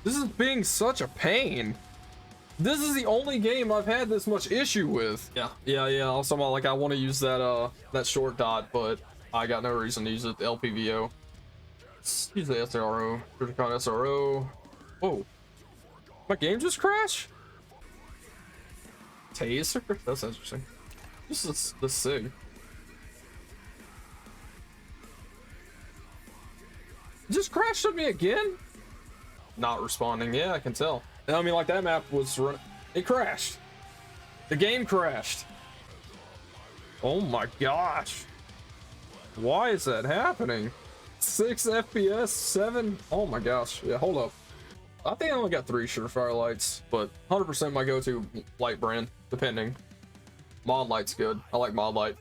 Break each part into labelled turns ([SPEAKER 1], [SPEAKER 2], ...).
[SPEAKER 1] This is being such a pain. This is the only game I've had this much issue with. Yeah. Also, like, I want to use that that short dot, but I got no reason to use it. The LPVO. Let's use the SRO. Critical SRO. Whoa. My game just crashed? Taser? That's interesting. This is the SIG. Just crashed on me again? Not responding. Yeah, I can tell. I mean, like, that map was it crashed. The game crashed. Oh my gosh. Why is that happening? 6 FPS, 7. Oh my gosh. Yeah, hold up. I think I only got 3 Surefire lights, but 100% my go-to light brand, depending. Mod light's good. I like mod light.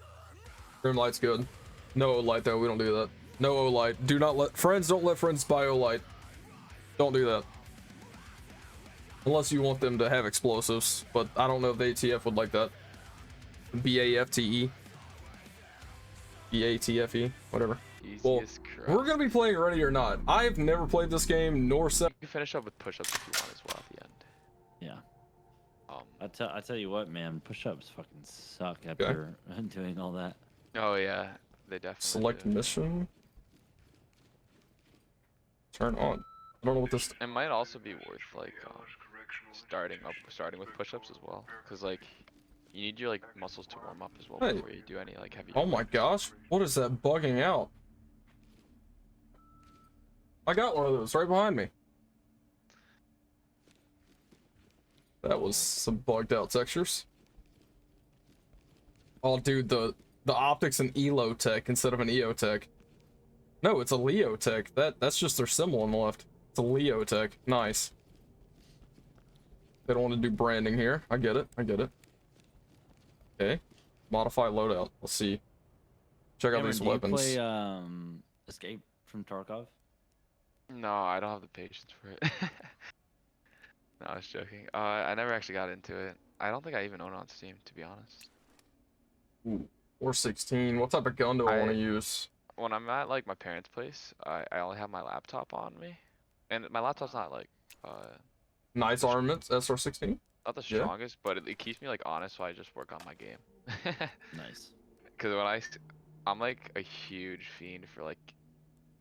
[SPEAKER 1] Grim light's good. No O light though. We don't do that. No O light. Do not let friends. Don't let friends buy O light. Don't do that. Unless you want them to have explosives, but I don't know if the ATF would like that. BAFTE. BATFE. Whatever. Well, we're gonna be playing Ready or Not. I've never played this game, nor set.
[SPEAKER 2] You can finish up with push-ups if you want as well at the end.
[SPEAKER 3] Yeah. I tell you what, man, push-ups fucking suck after doing all that.
[SPEAKER 2] Oh yeah, they definitely
[SPEAKER 1] Select
[SPEAKER 2] do.
[SPEAKER 1] mission. Turn on. I don't know what this.
[SPEAKER 2] It might also be worth like starting with push-ups as well, because like you need your like muscles to warm up as well before you do any like heavy.
[SPEAKER 1] Oh my gosh, what is that bugging out? I got one of those right behind me. That was some bugged out textures. Oh dude, the optics an Elo tech instead of an EO tech. No, it's a Leo tech. That's just their symbol on the left. It's a Leo tech. Nice. They don't want to do branding here. I get it. Okay. Modify loadout. Let's see. Check out these weapons.
[SPEAKER 3] Do you play Escape from Tarkov?
[SPEAKER 2] No, I don't have the patience for it. No, I was joking. I never actually got into it. I don't think I even own it on Steam, to be honest.
[SPEAKER 1] Ooh, 416. What type of gun do I want to use?
[SPEAKER 2] When I'm at like my parents' place, I only have my laptop on me, and my laptop's not like
[SPEAKER 1] nice armaments. SR16.
[SPEAKER 2] Not the strongest, but it keeps me like honest, so I just work on my game.
[SPEAKER 3] Nice.
[SPEAKER 2] Because I'm like a huge fiend for like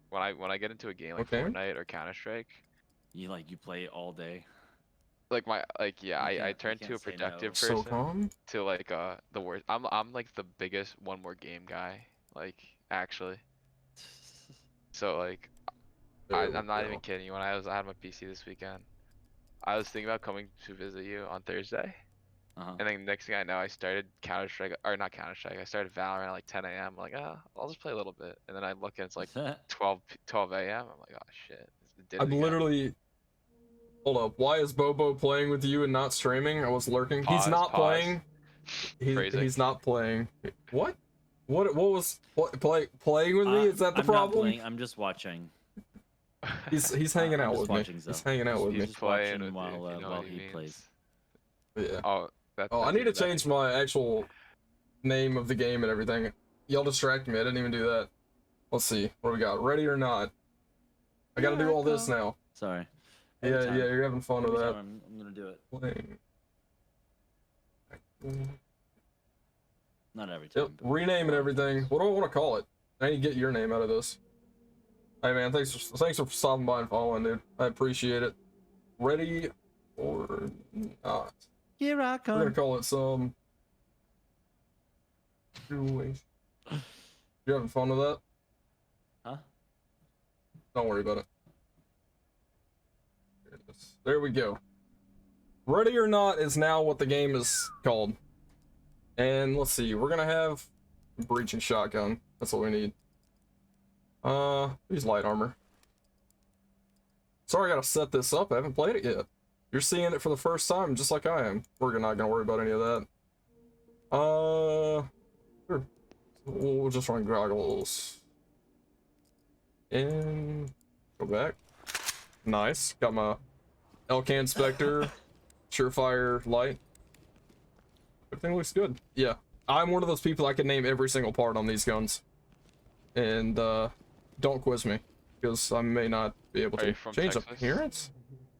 [SPEAKER 2] when I get into a game like Fortnite or Counter-Strike.
[SPEAKER 3] You play all day.
[SPEAKER 2] Like I turn to a productive person to like the worst. I'm like the biggest one more game guy, like actually. So like I'm not even kidding you. When I had my PC this weekend, I was thinking about coming to visit you on Thursday. And then next thing I know, I started Counter-Strike, or not Counter-Strike, I started Valorant at like 10 a.m. I'm like, I'll just play a little bit. And then I look and it's like 12 a.m. I'm like, oh shit.
[SPEAKER 1] I'm literally... Hold up, why is Bobo playing with you and not streaming? I was lurking. He's not playing. He's not playing. What? What was playing with me? Is that the problem?
[SPEAKER 3] Not playing, I'm just watching.
[SPEAKER 1] He's hanging out with me. He's hanging out with me.
[SPEAKER 3] He's watching while he plays.
[SPEAKER 1] Yeah.
[SPEAKER 2] Oh,
[SPEAKER 1] I need to change my actual name of the game and everything. Y'all distracted me. I didn't even do that. Let's see. What do we got? Ready or not? I gotta do all this now.
[SPEAKER 3] Sorry.
[SPEAKER 1] Yeah, you're having fun with that.
[SPEAKER 3] I'm gonna do it.
[SPEAKER 1] Playing.
[SPEAKER 3] Not every time.
[SPEAKER 1] Yep, rename and everything. What do I want to call it? I need to get your name out of this. Hey man, thanks for stopping by and following, dude. I appreciate it. Ready or not?
[SPEAKER 3] Here I come.
[SPEAKER 1] We're gonna call it some. You having fun with that?
[SPEAKER 3] Huh?
[SPEAKER 1] Don't worry about it. There we go. Ready or Not is now what the game is called. And let's see, we're gonna have breaching shotgun. That's what we need. Use light armor. Sorry, I gotta set this up. I haven't played it yet. You're seeing it for the first time, just like I am. We're not gonna worry about any of that. Sure. We'll just run goggles. And go back. Nice. Got my LK Inspector, Surefire light. Everything looks good. Yeah, I'm one of those people I can name every single part on these guns. And don't quiz me, because I may not be able to. Change
[SPEAKER 2] Texas?
[SPEAKER 1] appearance?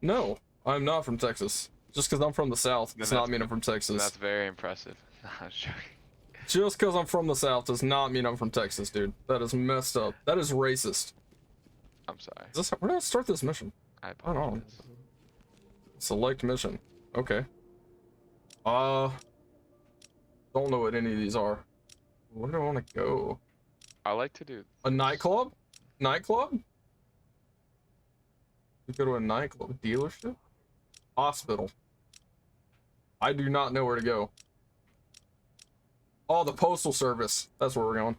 [SPEAKER 1] No, I'm not from Texas. Just because I'm from the South does not mean I'm from Texas.
[SPEAKER 2] That's very impressive. I'm joking.
[SPEAKER 1] Just because I'm from the South does not mean I'm from Texas, dude. That is messed up. That is racist.
[SPEAKER 2] I'm sorry.
[SPEAKER 1] Where did I start this mission?
[SPEAKER 2] I apologize.
[SPEAKER 1] Select mission. Okay. Don't know what any of these are. Where do I want to go?
[SPEAKER 2] I like to do
[SPEAKER 1] a nightclub. Nightclub. We go to a nightclub. Dealership. Hospital. I do not know where to go. Oh, the postal service. That's where we're going.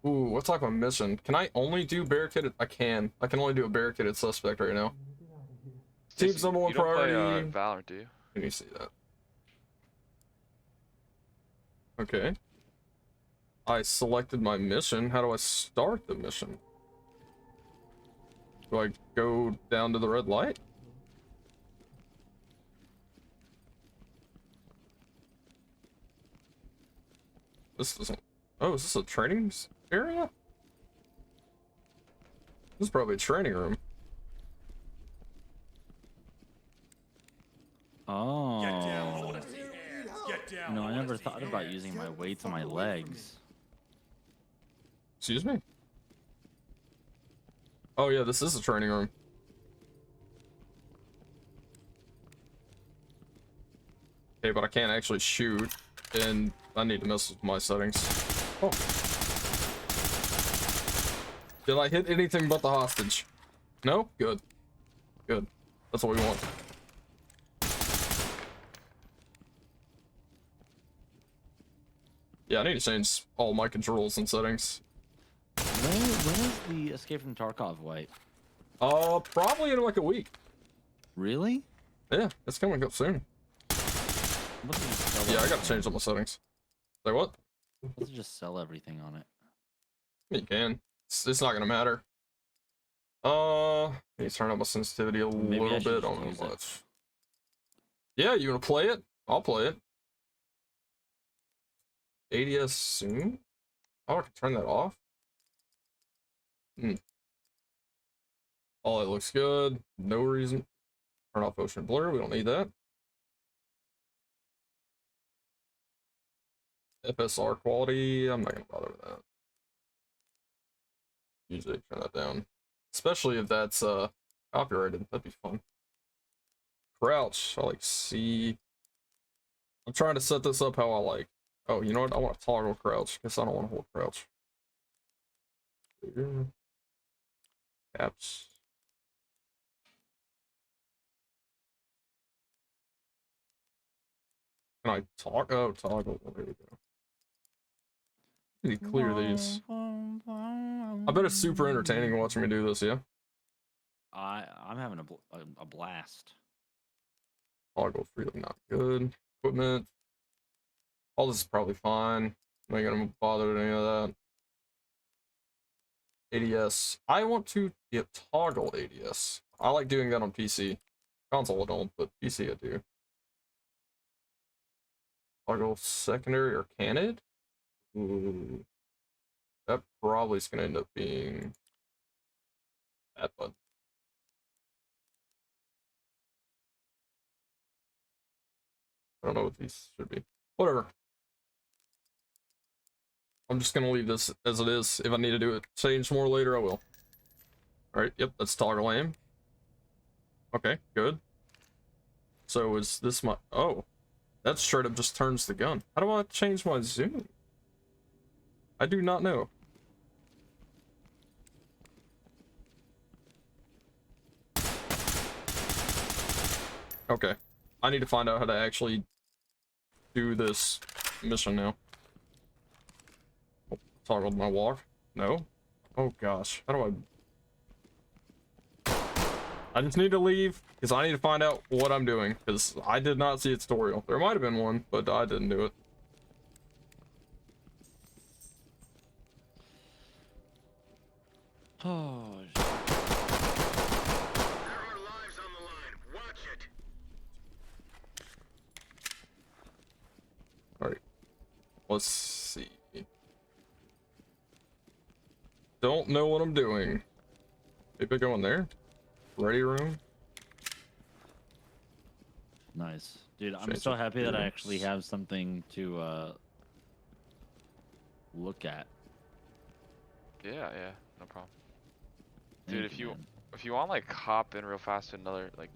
[SPEAKER 1] Ooh, what type of mission? Can I only do barricaded? I can. I can only do a barricaded suspect right now. Team's number one priority.
[SPEAKER 2] Play, Valorant, do you?
[SPEAKER 1] Can you see that? Okay. I selected my mission. How do I start the mission? Do I go down to the red light? This doesn't... Oh, is this a training area? This is probably a training room.
[SPEAKER 3] Oh. No, I never thought about using my weights on my legs.
[SPEAKER 1] Excuse me? Oh yeah, this is a training room. Okay, but I can't actually shoot, and I need to mess with my settings. Oh. Did I hit anything but the hostage? No? Good. Good. That's what we want. Yeah, I need to change all my controls and settings.
[SPEAKER 3] When is the Escape from Tarkov wipe?
[SPEAKER 1] Probably in like a week.
[SPEAKER 3] Really?
[SPEAKER 1] Yeah, it's coming up soon. Yeah, I gotta change all my settings. Say what?
[SPEAKER 3] Let's just sell everything on it.
[SPEAKER 1] You can. It's not gonna matter. Need to turn up my sensitivity a little bit. I don't know much. Yeah, you wanna play it? I'll play it. ADS soon? Oh, I can turn that off? Oh, it looks good. No reason. Turn off ocean blur. We don't need that. FSR quality. I'm not gonna bother with that. Usually turn that down. Especially if that's copyrighted. That'd be fun. Crouch. I like C. I'm trying to set this up how I like. Oh, you know what? I want to toggle crouch. Guess I don't want to hold crouch. Caps. Can I toggle? Oh, toggle. There we go. Need to clear these. I bet it's super entertaining watching me do this, yeah?
[SPEAKER 3] I'm having a blast.
[SPEAKER 1] Toggle freely not good. Equipment. All this is probably fine. I'm not gonna bother with any of that. ADS. I want to get toggle ADS. I like doing that on PC. Console I don't, but PC I do. Toggle secondary or candid? Ooh. That probably is gonna end up being that button. I don't know what these should be. Whatever. I'm just gonna leave this as it is. If I need to do it, change more later, I will. Alright, yep, that's toggle aim. Okay, good. So is this my... Oh. That straight up just turns the gun. How do I change my zoom? I do not know. Okay. I need to find out how to actually do this mission now. Oh, toggled my walk. No. Oh gosh. How do I just need to leave because I need to find out what I'm doing because I did not see a tutorial. There might have been one, but I didn't do it.
[SPEAKER 3] Oh,
[SPEAKER 4] there are lives on the line. Watch it.
[SPEAKER 1] All right. Let's see. Don't know what I'm doing. Maybe I go in there. Ready room.
[SPEAKER 3] Nice, dude. I'm so happy that I actually have something to look at.
[SPEAKER 2] Yeah, no problem.
[SPEAKER 3] Thank
[SPEAKER 2] Dude,
[SPEAKER 3] you,
[SPEAKER 2] if you want like hop in real fast to another like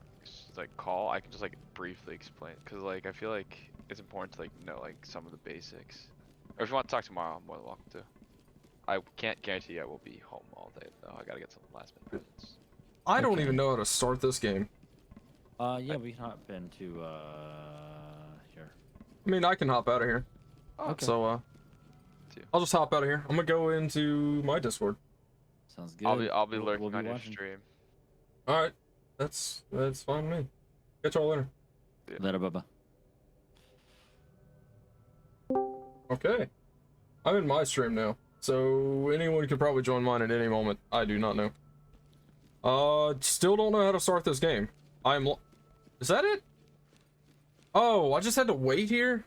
[SPEAKER 2] call, I can just like briefly explain, cause like I feel like it's important to like know like some of the basics. Or if you want to talk tomorrow, I'm more than welcome to. I can't guarantee I will be home all day though. I gotta get some last minute presents.
[SPEAKER 1] I don't even know how to start this game.
[SPEAKER 3] Yeah, we can hop into here.
[SPEAKER 1] I mean, I can hop out of here.
[SPEAKER 2] Okay.
[SPEAKER 1] So I'll just hop out of here. I'm gonna go into my Discord.
[SPEAKER 3] Sounds good.
[SPEAKER 2] I'll be lurking on your stream.
[SPEAKER 1] All right, that's fine with me. Catch y'all later.
[SPEAKER 2] Yeah.
[SPEAKER 3] Later, Bubba.
[SPEAKER 1] Okay, I'm in my stream now, so anyone could probably join mine at any moment. I do not know. Still don't know how to start this game. Is that it? Oh, I just had to wait here?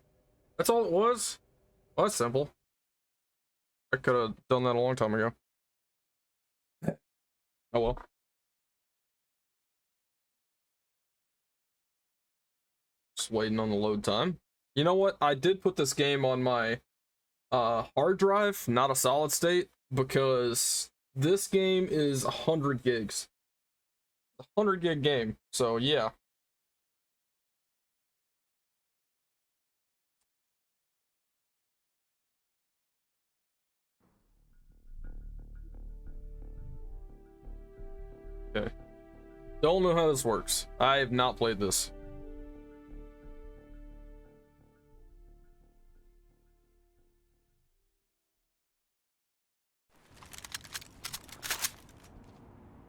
[SPEAKER 1] That's all it was? Well, that's simple. I could have done that a long time ago. Oh well. Just waiting on the load time. You know what? I did put this game on my hard drive, not a solid state, because this game is 100 gigs. 100 gig game, so yeah. Okay. Don't know how this works. I have not played this.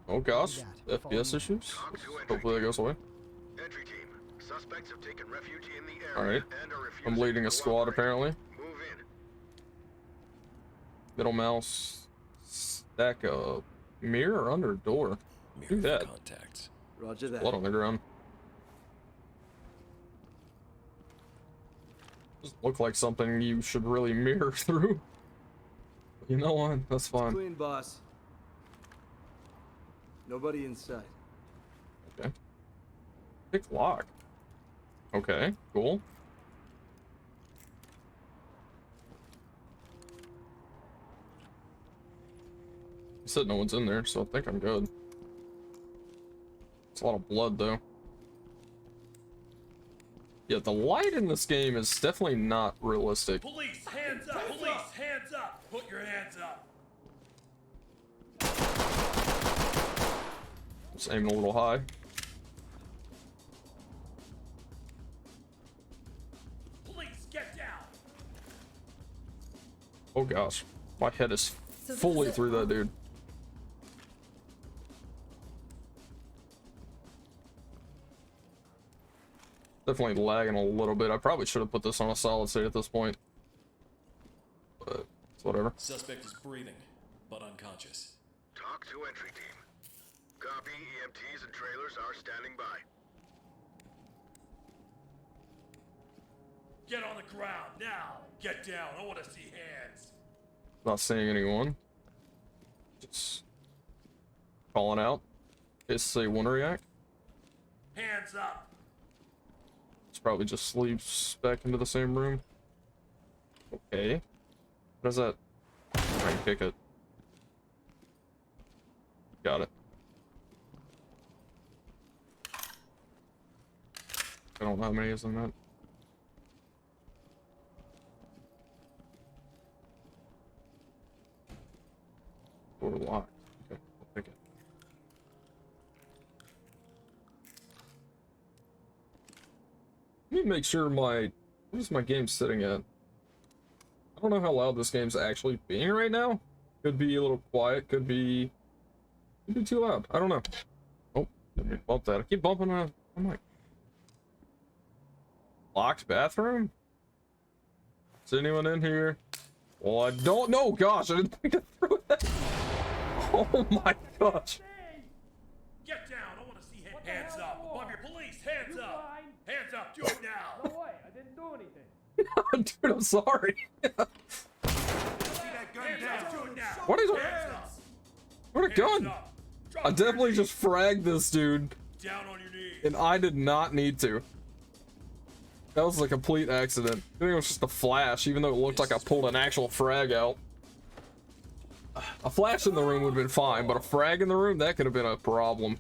[SPEAKER 1] Oh gosh, FPS issues? Hopefully that goes away.
[SPEAKER 4] Entry team. Suspects have taken refuge in the area.
[SPEAKER 1] Alright.
[SPEAKER 4] And are refusing
[SPEAKER 1] I'm leading a
[SPEAKER 4] to
[SPEAKER 1] squad
[SPEAKER 4] cooperate.
[SPEAKER 1] apparently.
[SPEAKER 4] Move in.
[SPEAKER 1] Middle mouse. Stack up. Mirror under door. Do that.
[SPEAKER 5] Contacts.
[SPEAKER 6] Roger that.
[SPEAKER 1] Blood on the ground. Doesn't look like something you should really mirror through. You know what? That's fine.
[SPEAKER 6] Clean, boss. Nobody inside.
[SPEAKER 1] Okay. Pick lock. Okay, cool. You said no one's in there, so I think I'm good. It's a lot of blood, though. Yeah, the light in this game is definitely not realistic.
[SPEAKER 7] Police, hands up! Police, hands up! Put your hands up!
[SPEAKER 1] Just aiming a little high.
[SPEAKER 7] Police, get down!
[SPEAKER 1] Oh gosh, my head is fully through that dude. Definitely lagging a little bit. I probably should have put this on a solid state at this point. But it's whatever.
[SPEAKER 5] Suspect is breathing, but unconscious.
[SPEAKER 4] Talk to entry team. Copy. EMTs and trailers are standing by.
[SPEAKER 7] Get on the ground, now! Get down, I want to see hands!
[SPEAKER 1] Not seeing anyone. Just calling out. In case they want to react.
[SPEAKER 7] Hands up!
[SPEAKER 1] It's probably just sleeps back into the same room. Okay. What is that? Try and kick it. Got it. I don't know how many is in that. Door locked. Okay, I'll pick it. Let me make sure what is my game sitting at? I don't know how loud this game's actually being right now. Could be a little quiet, could be too loud. I don't know. Oh, didn't mean to bump that. I keep bumping I'm like, locked bathroom? Is anyone in here? Well, I don't know. Gosh, I didn't think it through that. Oh my gosh.
[SPEAKER 7] Get down, I want to see hands up! Above your police, hands up! Hands up, do it now!
[SPEAKER 8] No way, I didn't do anything.
[SPEAKER 1] Dude, I'm sorry.
[SPEAKER 7] See that gun down, do it now!
[SPEAKER 1] What is it?
[SPEAKER 7] Hands up!
[SPEAKER 1] What a gun!
[SPEAKER 7] Up. Drop
[SPEAKER 1] I
[SPEAKER 7] your
[SPEAKER 1] definitely
[SPEAKER 7] knees.
[SPEAKER 1] just fragged this dude,
[SPEAKER 7] Down on your knees!
[SPEAKER 1] and I did not need to. That was a complete accident. I think it was just a flash, even though it looked like I pulled an actual frag out. A flash in the room would have been fine, but a frag in the room, that could have been a problem.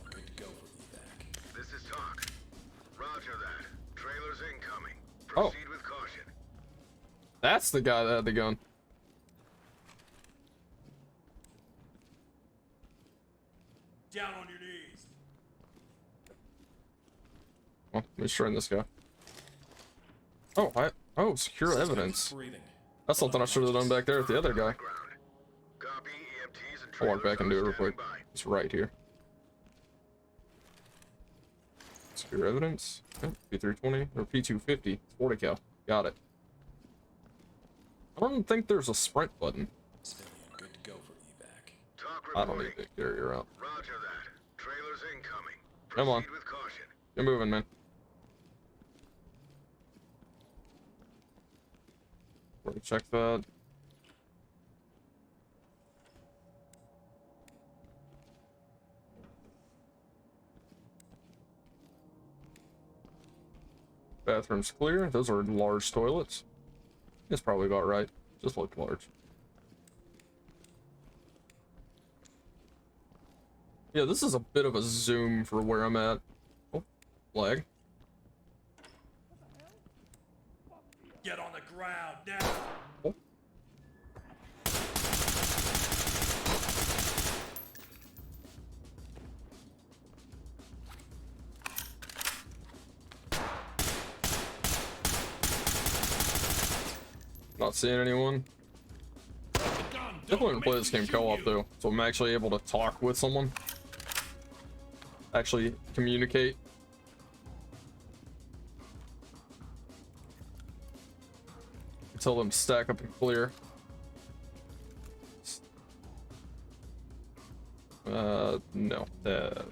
[SPEAKER 5] Good to go for evac.
[SPEAKER 4] This is talk. Roger that. Trailers incoming.
[SPEAKER 1] Oh.
[SPEAKER 4] Proceed with caution.
[SPEAKER 1] That's the guy that had the gun.
[SPEAKER 7] Down on your knees.
[SPEAKER 1] Well, let me just train this guy. Oh, secure evidence.
[SPEAKER 5] Breathing.
[SPEAKER 1] That's something I should have done back there with the other guy.
[SPEAKER 4] Ground. Copy. EMTs and
[SPEAKER 1] I'll walk
[SPEAKER 4] trailers
[SPEAKER 1] back and do it
[SPEAKER 4] are
[SPEAKER 1] real quick.
[SPEAKER 4] standing by.
[SPEAKER 1] It's right here. Secure evidence. Okay, P320 or P250. 40 cal. Got it. I don't think there's a sprint button.
[SPEAKER 5] Civilian, good to go for evac.
[SPEAKER 4] Talk
[SPEAKER 1] I don't
[SPEAKER 4] reporting.
[SPEAKER 1] need to carry her out.
[SPEAKER 4] Roger that. Trailers incoming.
[SPEAKER 1] Come on.
[SPEAKER 4] Proceed with caution.
[SPEAKER 1] Get moving, man. We're gonna check that. Bathroom's clear. Those are large toilets. It's probably about right. Just look large. Yeah, this is a bit of a zoom for where I'm at. Oh, lag.
[SPEAKER 7] Get on the ground now.
[SPEAKER 1] Oh. Not seeing anyone. Definitely want to play this game co-op though, so I'm actually able to talk with someone. Actually communicate. Tell them stack up and clear. No.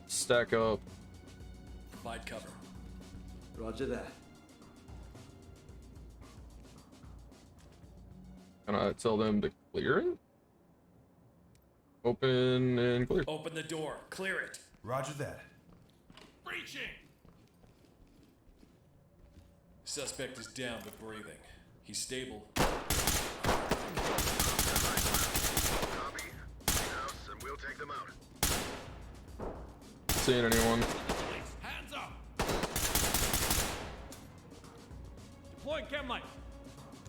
[SPEAKER 1] Stack up.
[SPEAKER 5] Provide cover.
[SPEAKER 6] Roger that.
[SPEAKER 1] Can I tell them to clear it? Open and clear.
[SPEAKER 7] Open the door. Clear it.
[SPEAKER 6] Roger that.
[SPEAKER 7] Breaching.
[SPEAKER 5] Suspect is down but breathing. He's stable.
[SPEAKER 4] Copy. In-house, and we'll take them out.
[SPEAKER 1] Seeing anyone?
[SPEAKER 7] Police, hands up. Deploying chem light.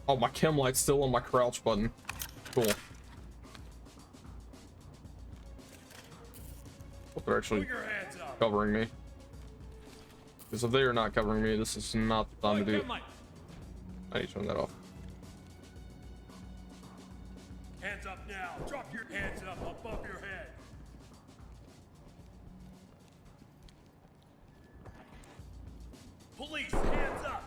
[SPEAKER 1] Oh, my chem light's still on my crouch button. Cool. Hope they're actually
[SPEAKER 7] Put your hands up.
[SPEAKER 1] covering me. Because if they are not covering me, this is not the time to do it.
[SPEAKER 7] Chem light.
[SPEAKER 1] I need to turn that off.
[SPEAKER 7] Hands up now. Drop your hands up above your head. Police, hands up.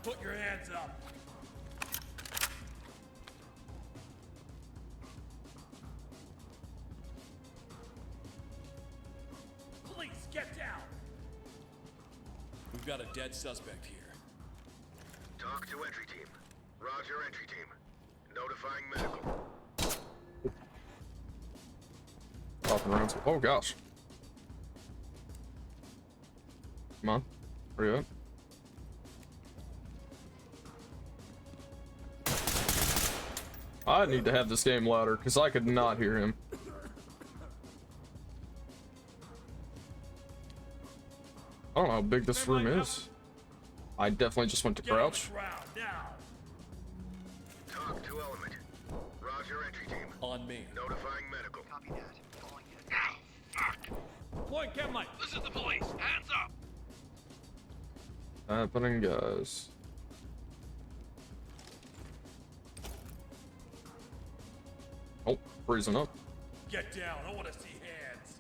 [SPEAKER 7] Put your hands up. Police, get down.
[SPEAKER 5] We've got a dead suspect here.
[SPEAKER 4] Talk to entry team. Roger, entry team. Notifying medical.
[SPEAKER 1] Popping around. Oh gosh. Come on. Where you at? I need to have this game louder because I could not hear him. I don't know how big this room is. I definitely just went to
[SPEAKER 7] Get on the
[SPEAKER 1] crouch.
[SPEAKER 7] ground now.
[SPEAKER 4] Talk to element. Roger, entry team.
[SPEAKER 5] On me.
[SPEAKER 4] Notifying medical.
[SPEAKER 7] Deploying chem light. This is the police. Hands up.
[SPEAKER 1] Happening, guys. Oh, freezing up.
[SPEAKER 7] Get down. I want to see hands.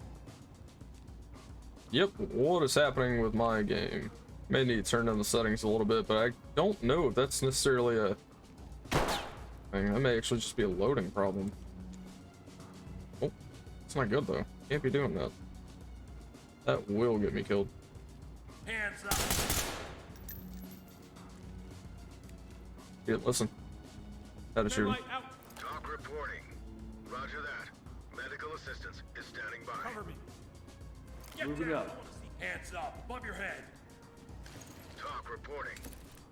[SPEAKER 1] Yep, what is happening with my game? May need to turn down the settings a little bit, but I don't know if that's necessarily a thing. That may actually just be a loading problem. Oh, it's not good though. Can't be doing that. That will get me killed.
[SPEAKER 7] Hands up.
[SPEAKER 1] Yeah, listen. Had to shoot him.
[SPEAKER 7] Light out.
[SPEAKER 4] Talk reporting. Roger that. Medical assistance is standing by.
[SPEAKER 7] Cover me. Get
[SPEAKER 6] Moving
[SPEAKER 7] down.
[SPEAKER 6] up.
[SPEAKER 7] I want to see hands up above your head.
[SPEAKER 4] Talk reporting.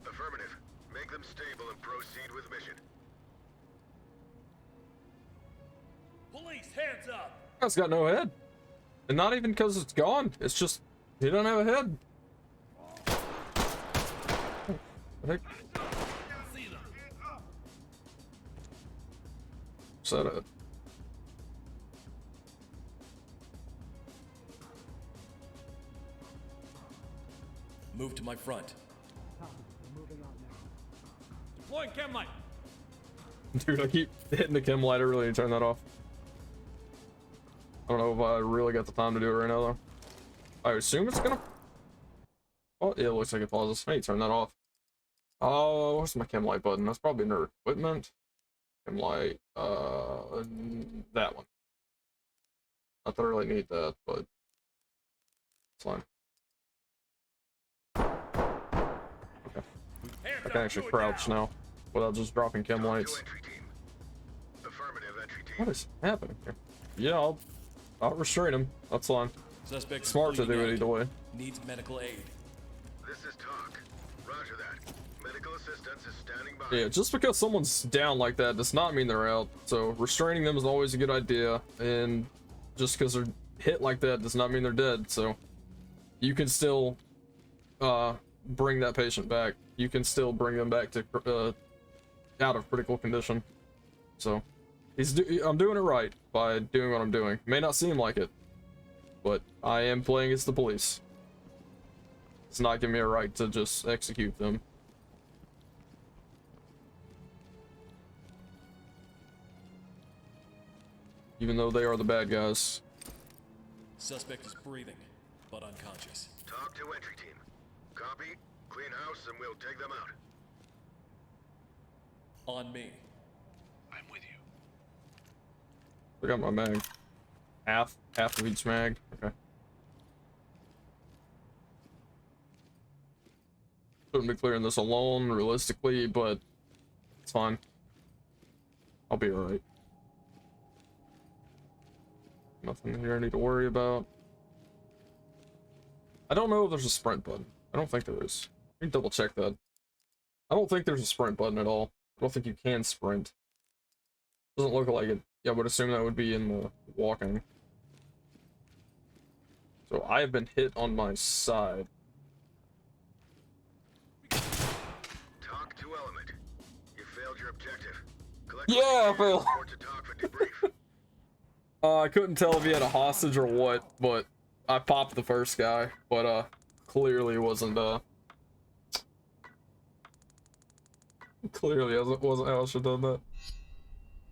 [SPEAKER 4] Affirmative. Make them stable and proceed with mission.
[SPEAKER 7] Police, hands up.
[SPEAKER 1] That's got no head. And not even because it's gone. It's just, he don't have a head. I think. Set it.
[SPEAKER 5] Move to my front.
[SPEAKER 7] Deploying chem light.
[SPEAKER 1] Dude, I keep hitting the chem light. I really need to turn that off. I don't know if I really got the time to do it right now, though. I assume it's gonna... Oh, yeah, it looks like it pauses. I need to turn that off. Oh, where's my chem light button? That's probably under equipment. Chem light, that one. Not that I really need that, but it's fine. Okay.
[SPEAKER 7] Hands
[SPEAKER 1] I can
[SPEAKER 7] up,
[SPEAKER 1] actually
[SPEAKER 7] do it
[SPEAKER 1] crouch now without just dropping chem
[SPEAKER 4] Talk to
[SPEAKER 1] lights.
[SPEAKER 4] entry team. Affirmative, entry team.
[SPEAKER 1] What is happening here? Yeah, I'll restrain him. That's fine.
[SPEAKER 5] Suspect is
[SPEAKER 1] Smart to do
[SPEAKER 5] bleeding
[SPEAKER 1] it
[SPEAKER 5] out.
[SPEAKER 1] either way.
[SPEAKER 5] Needs medical aid.
[SPEAKER 4] This is talk. Roger that. Medical assistance is standing by.
[SPEAKER 1] Yeah, just because someone's down like that does not mean they're out. So restraining them is always a good idea, and just because they're hit like that does not mean they're dead. So you can still bring that patient back. You can still bring them back to out of critical condition. So I'm doing it right by doing what I'm doing. May not seem like it, but I am playing as the police. It's not giving me a right to just execute them. Even though they are the bad guys.
[SPEAKER 5] Suspect is breathing, but unconscious.
[SPEAKER 4] Talk to entry team. Copy. Clean house and we'll take them out.
[SPEAKER 5] On me.
[SPEAKER 7] I'm with you.
[SPEAKER 1] I got my mag. Half of each mag. Okay. Shouldn't be clearing this alone, realistically, but it's fine. I'll be alright. Nothing here I need to worry about. I don't know if there's a sprint button. I don't think there is. Let me double check that. I don't think there's a sprint button at all. I don't think you can sprint. Doesn't look like it. Yeah, I would assume that would be in the walking. So I have been hit on my side.
[SPEAKER 4] Talk to element. You failed your objective. Collect
[SPEAKER 1] Yeah, I failed.
[SPEAKER 4] report to talk for debrief.
[SPEAKER 1] I couldn't tell if he had a hostage or what, but I popped the first guy, but clearly wasn't clearly wasn't how I should have done that.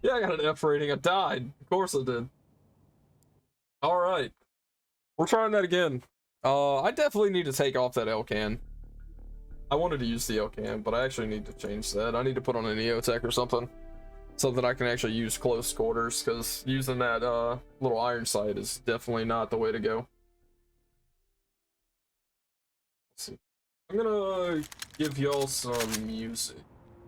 [SPEAKER 1] Yeah, I got an F rating. I died. Of course I did. All right, we're trying that again. I definitely need to take off that L-can. I wanted to use the L-can, but I actually need to change that. I need to put on an EOTech or something. Something I can actually use close quarters, because using that little iron sight is definitely not the way to go. Let's see. I'm gonna give y'all some music,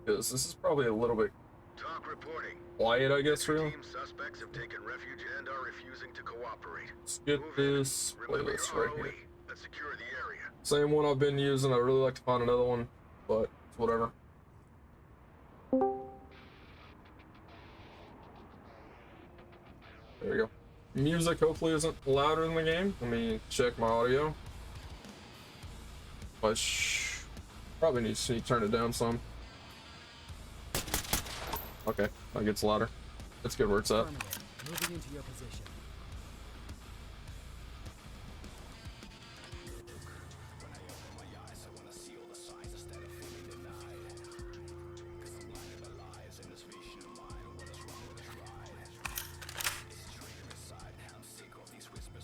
[SPEAKER 1] because this is probably a little bit
[SPEAKER 4] Talk reporting.
[SPEAKER 1] quiet, I guess, for you.
[SPEAKER 4] Team suspects have taken refuge and are refusing to cooperate.
[SPEAKER 1] Let's get
[SPEAKER 4] Move in.
[SPEAKER 1] this
[SPEAKER 4] Remember
[SPEAKER 1] playlist
[SPEAKER 4] your
[SPEAKER 1] right
[SPEAKER 4] ROE
[SPEAKER 1] here.
[SPEAKER 4] and secure the area.
[SPEAKER 1] Same one I've been using. I'd really like to find another one, but it's whatever. There we go. Music hopefully isn't louder than the game. Let me check my audio. I probably need to turn it down some. Okay, that gets louder. That's good where it's at.
[SPEAKER 8] Moving into your position.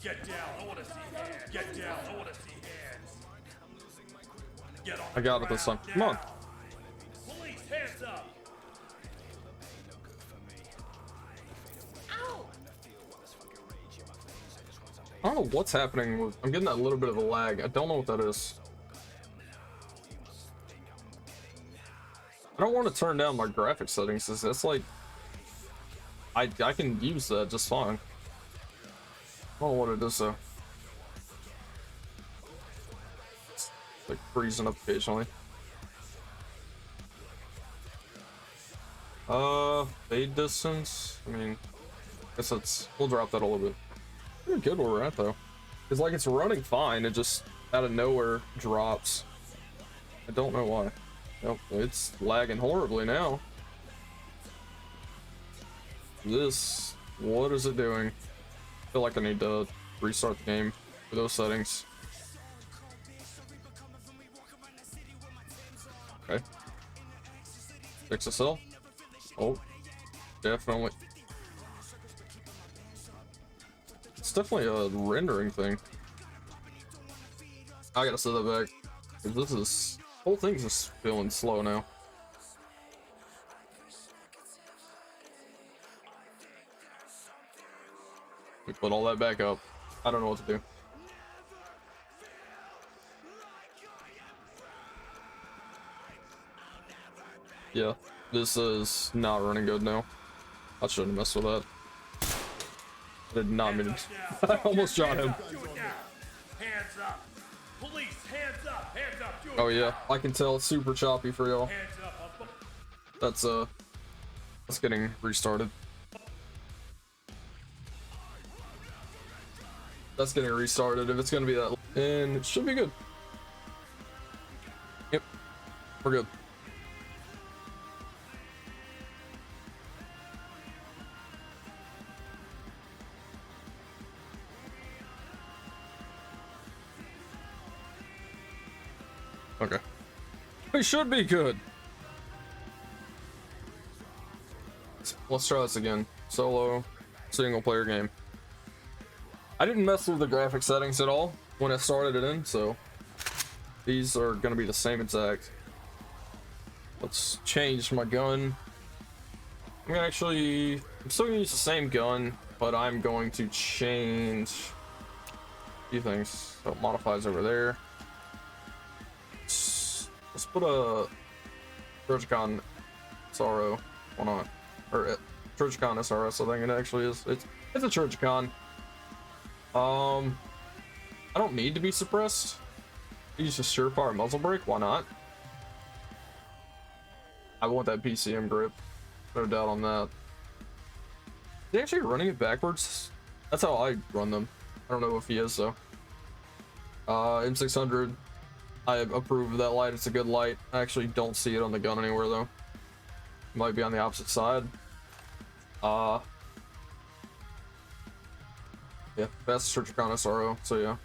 [SPEAKER 7] Get down. I want to see hands. Get down. I want to see hands. Get on
[SPEAKER 1] I got it this time. Come on.
[SPEAKER 7] Police, hands up.
[SPEAKER 1] I don't know what's happening with, I'm getting that little bit of a lag. I don't know what that is. I don't want to turn down my graphic settings. That's like, I can use that just fine. don't know what it is though. It's like freezing up occasionally. Fade distance. I mean, I guess we'll drop that a little bit. Pretty good where we're at though. It's like it's running fine, it just out of nowhere drops. I don't know why. Nope, it's lagging horribly now. What is it doing? I feel like I need to restart the game for those settings. Okay. Fix SSL. Oh, definitely. It's definitely a rendering thing. I gotta set that back. 'Cause this whole thing's just feeling slow now. We put all that back up. I don't know what to do. Yeah, this is not running good now. I shouldn't have messed with that. I did not mean to. I almost shot him.
[SPEAKER 7] Hands up. Police, hands up. Hands up. Do it
[SPEAKER 1] Oh yeah,
[SPEAKER 7] now.
[SPEAKER 1] I can tell it's super choppy for y'all.
[SPEAKER 7] Hands up.
[SPEAKER 1] That's getting restarted. That's getting restarted if it's gonna be that, and it should be good. Yep, we're good. Okay, we should be good. Let's try this again. Solo, single player game. I didn't mess with the graphic settings at all when I started it in, so these are gonna be the same exact. Let's change my gun. I'm still gonna use the same gun, but I'm going to change a few things. So it modifies over there. Let's put a Trojacon SRO. Why not? Or Trojacon SRS, I think it actually is. It's a Trojacon. I don't need to be suppressed. Use a surefire muzzle brake, why not? I want that PCM grip, no doubt on that. Is he actually running it backwards? That's how I run them. I don't know if he is though. M600, I approve of that light, it's a good light. I actually don't see it on the gun anywhere though. It might be on the opposite side. Yeah, that's Trojacon SRO, so yeah.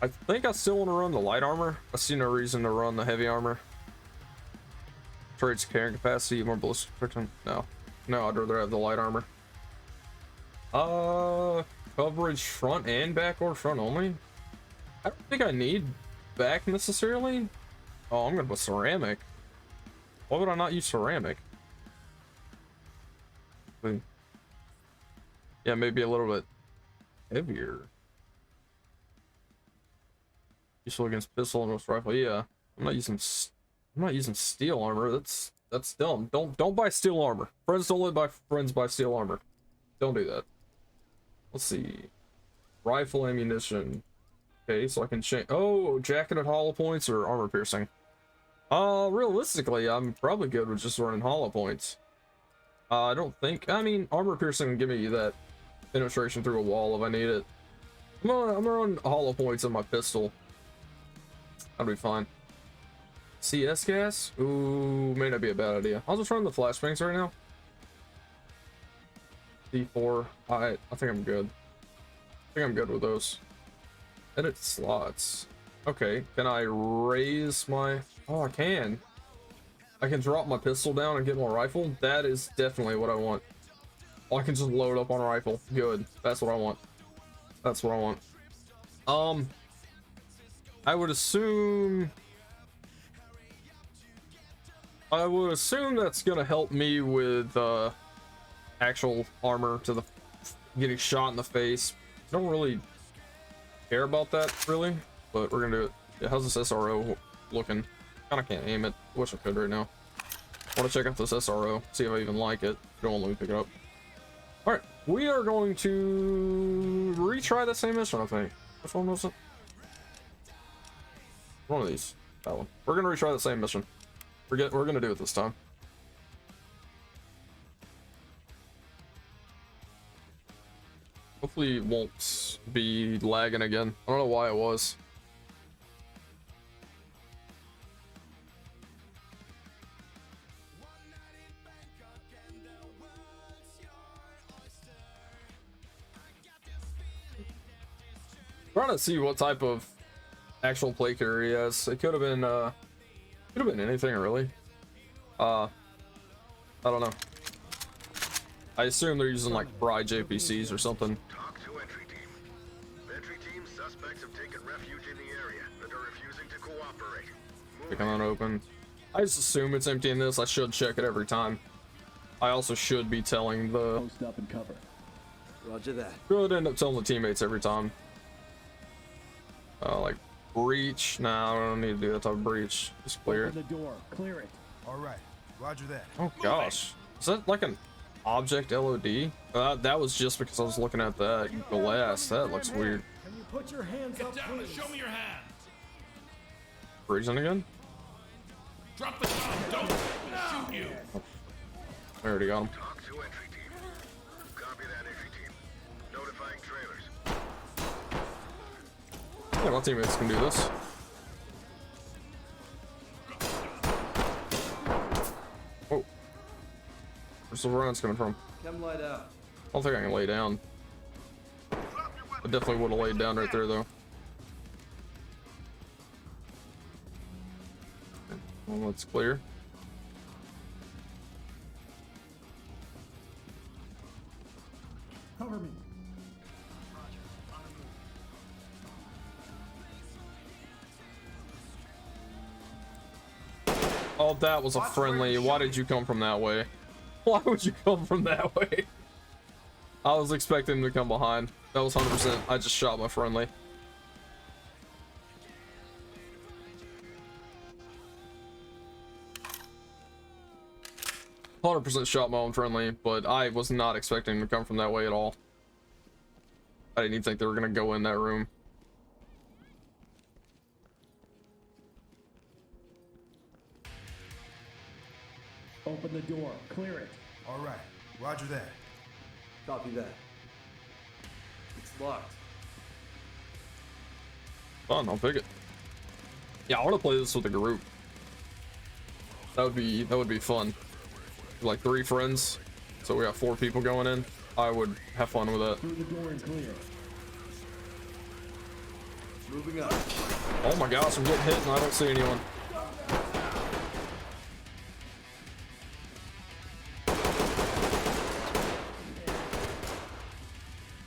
[SPEAKER 1] I think I still want to run the light armor. I see no reason to run the heavy armor. Trades carrying capacity, more ballistic protection. No, I'd rather have the light armor. Coverage front and back or front only? I don't think I need back necessarily. Oh, I'm gonna put ceramic. Why would I not use ceramic? Yeah, maybe a little bit heavier. Useful against pistol and most rifle. Yeah, I'm not using steel armor. That's dumb. Don't buy steel armor. Friends don't let friends buy steel armor. Don't do that. Let's see. Rifle ammunition. Okay, so I can change. Oh, jacketed hollow points or armor piercing. Realistically, I'm probably good with just running hollow points. I don't think. I mean, armor piercing can give me that penetration through a wall if I need it. I'm gonna run hollow points on my pistol. That'll be fine. CS gas? Ooh, may not be a bad idea. I'll just run the flashbangs right now. D4. I think I'm good. I think I'm good with those. Edit slots. Okay, can I raise my... Oh, I can. I can drop my pistol down and get more rifle. That is definitely what I want. Oh, I can just load up on a rifle. Good. That's what I want. That's what I want. I would assume that's gonna help me with actual armor to the getting shot in the face. Don't really care about that really, but we're gonna do it. Yeah, how's this SRO looking? Kinda can't aim it. Wish I could right now. Want to check out this SRO, see if I even like it. Don't let me pick it up. All right, we are going to retry the same mission. I think. Which one was it? One of these. That one. We're gonna retry the same mission. We're gonna do it this time. Hopefully it won't be lagging again. I don't know why it was. Trying to see what type of actual play carrier he has. It could have been anything really. I don't know. I assume they're using like Bry JPCs or something.
[SPEAKER 4] Talk to entry team. Entry team, suspects have taken refuge in the area and are refusing to cooperate.
[SPEAKER 1] Picking on open. I just assume it's empty in this. I should check it every time. I also should be telling the.
[SPEAKER 6] Post up and cover. Roger that.
[SPEAKER 1] Should end up telling the teammates every time. Like breach. Nah, I don't need to do that type of breach. Just clear it.
[SPEAKER 6] The door. Clear it.
[SPEAKER 9] All right. Roger that.
[SPEAKER 1] Oh gosh, is that like an object LOD? That was just because I was looking at that glass. That looks weird.
[SPEAKER 8] Can you put your hands
[SPEAKER 7] Get
[SPEAKER 8] up,
[SPEAKER 7] down and
[SPEAKER 8] please?
[SPEAKER 7] show me your hands.
[SPEAKER 1] Breaching again?
[SPEAKER 7] Drop the gun. Don't shoot you.
[SPEAKER 1] I already got him.
[SPEAKER 4] Talk to entry team. Copy that, entry team. Notifying trailers.
[SPEAKER 1] Yeah, my teammates can do this. Oh, where's the runs coming from?
[SPEAKER 6] Come light out.
[SPEAKER 1] I don't think I can lay down. I definitely would have laid down right there though. Well, that's clear.
[SPEAKER 6] Cover me.
[SPEAKER 1] Oh, that was a friendly. Why did you come from that way? Why would you come from that way? I was expecting him to come behind. That was 100%. I just shot my friendly. "100% shot my own friendly," but I was not expecting him to come from that way at all. I didn't even think they were gonna go in that room.
[SPEAKER 6] Open the door. Clear it.
[SPEAKER 9] All right. Roger that.
[SPEAKER 6] Copy that. It's locked.
[SPEAKER 1] Fun, I'll pick it. Yeah, I want to play this with a group. That would be fun. Like 3 friends, so we got 4 people going in. I would have fun with that.
[SPEAKER 6] Through the door and clear. Moving up.
[SPEAKER 1] Oh my gosh, I'm getting hit and I don't see anyone.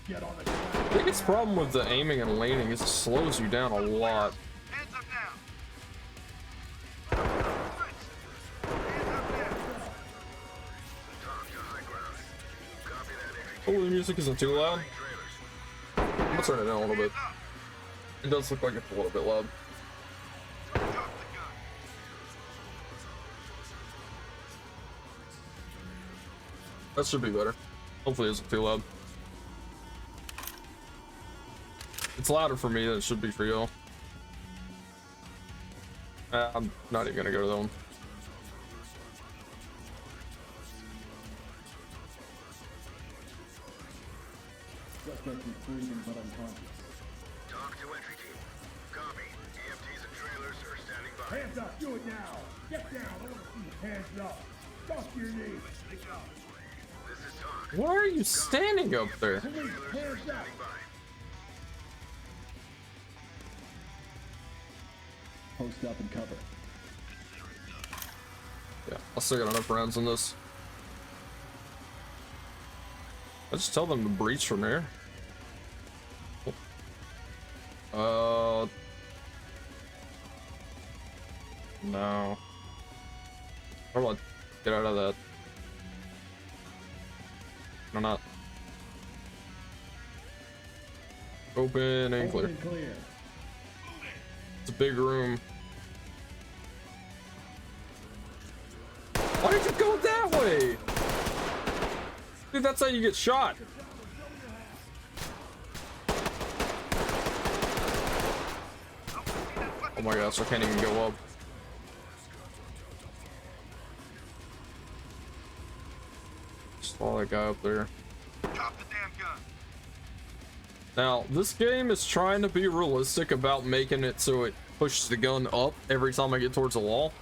[SPEAKER 6] Get on the
[SPEAKER 1] I think it's the problem with the aiming and laning is it slows you down a lot.
[SPEAKER 4] Hands up now. Talk to high ground. Copy that, entry team.
[SPEAKER 1] Oh, the music isn't too loud.
[SPEAKER 4] Trailers.
[SPEAKER 1] I'm gonna turn it down a little bit. It does look like it's a little bit loud.
[SPEAKER 4] Drop the gun.
[SPEAKER 1] That should be better. Hopefully it isn't too loud. It's louder for me than it should be for y'all. I'm not even gonna go to that one.
[SPEAKER 6] Suspect is breathing but unconscious.
[SPEAKER 4] Talk to entry team. Copy. EMTs and trailers are standing by.
[SPEAKER 7] Hands up. Do it now. Get down. I want to see hands up. Drop your knees.
[SPEAKER 4] This is talk.
[SPEAKER 1] Why are you standing up there?
[SPEAKER 4] Trailers are standing by.
[SPEAKER 6] Post up and cover.
[SPEAKER 1] Yeah, I still got enough rounds in this. I just tell them to breach from here. No. How do I get out of that? No, not. Open and clear.
[SPEAKER 6] Open and clear.
[SPEAKER 1] It's a big room. Why did you go that way? Dude, that's how you get shot. Oh my gosh, I can't even go up. Saw that guy up there.
[SPEAKER 4] Drop the damn gun.
[SPEAKER 1] Now, this game is trying to be realistic about making it so it pushes the gun up every time I get towards the wall,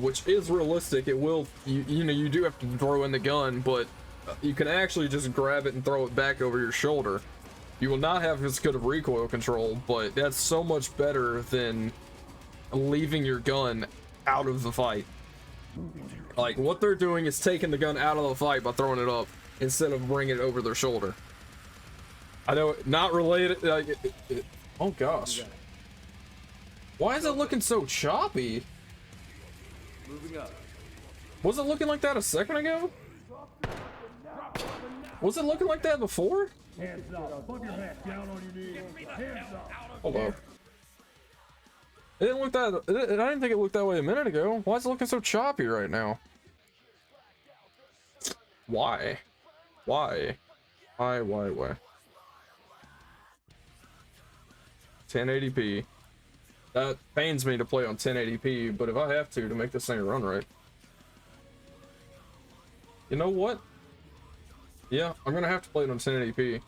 [SPEAKER 1] which is realistic. It will, you know, you do have to throw in the gun, but you can actually just grab it and throw it back over your shoulder. You will not have as good of recoil control, but that's so much better than leaving your gun out of the fight. Like, what they're doing is taking the gun out of the fight by throwing it up instead of bringing it over their shoulder. I know, not related. Like, oh gosh, why is it looking so choppy?
[SPEAKER 5] Moving up.
[SPEAKER 1] Was it looking like that a second ago? Was it looking like that before?
[SPEAKER 7] Hands up. Put your head down on your knees. Hands up.
[SPEAKER 1] Hold up. It didn't look that. I didn't think it looked that way a minute ago. Why is it looking so choppy right now? Why? Why? Why? 1080p. That pains me to play on 1080p, but if I have to make this thing run right. You know what? Yeah, I'm gonna have to play it on 1080p.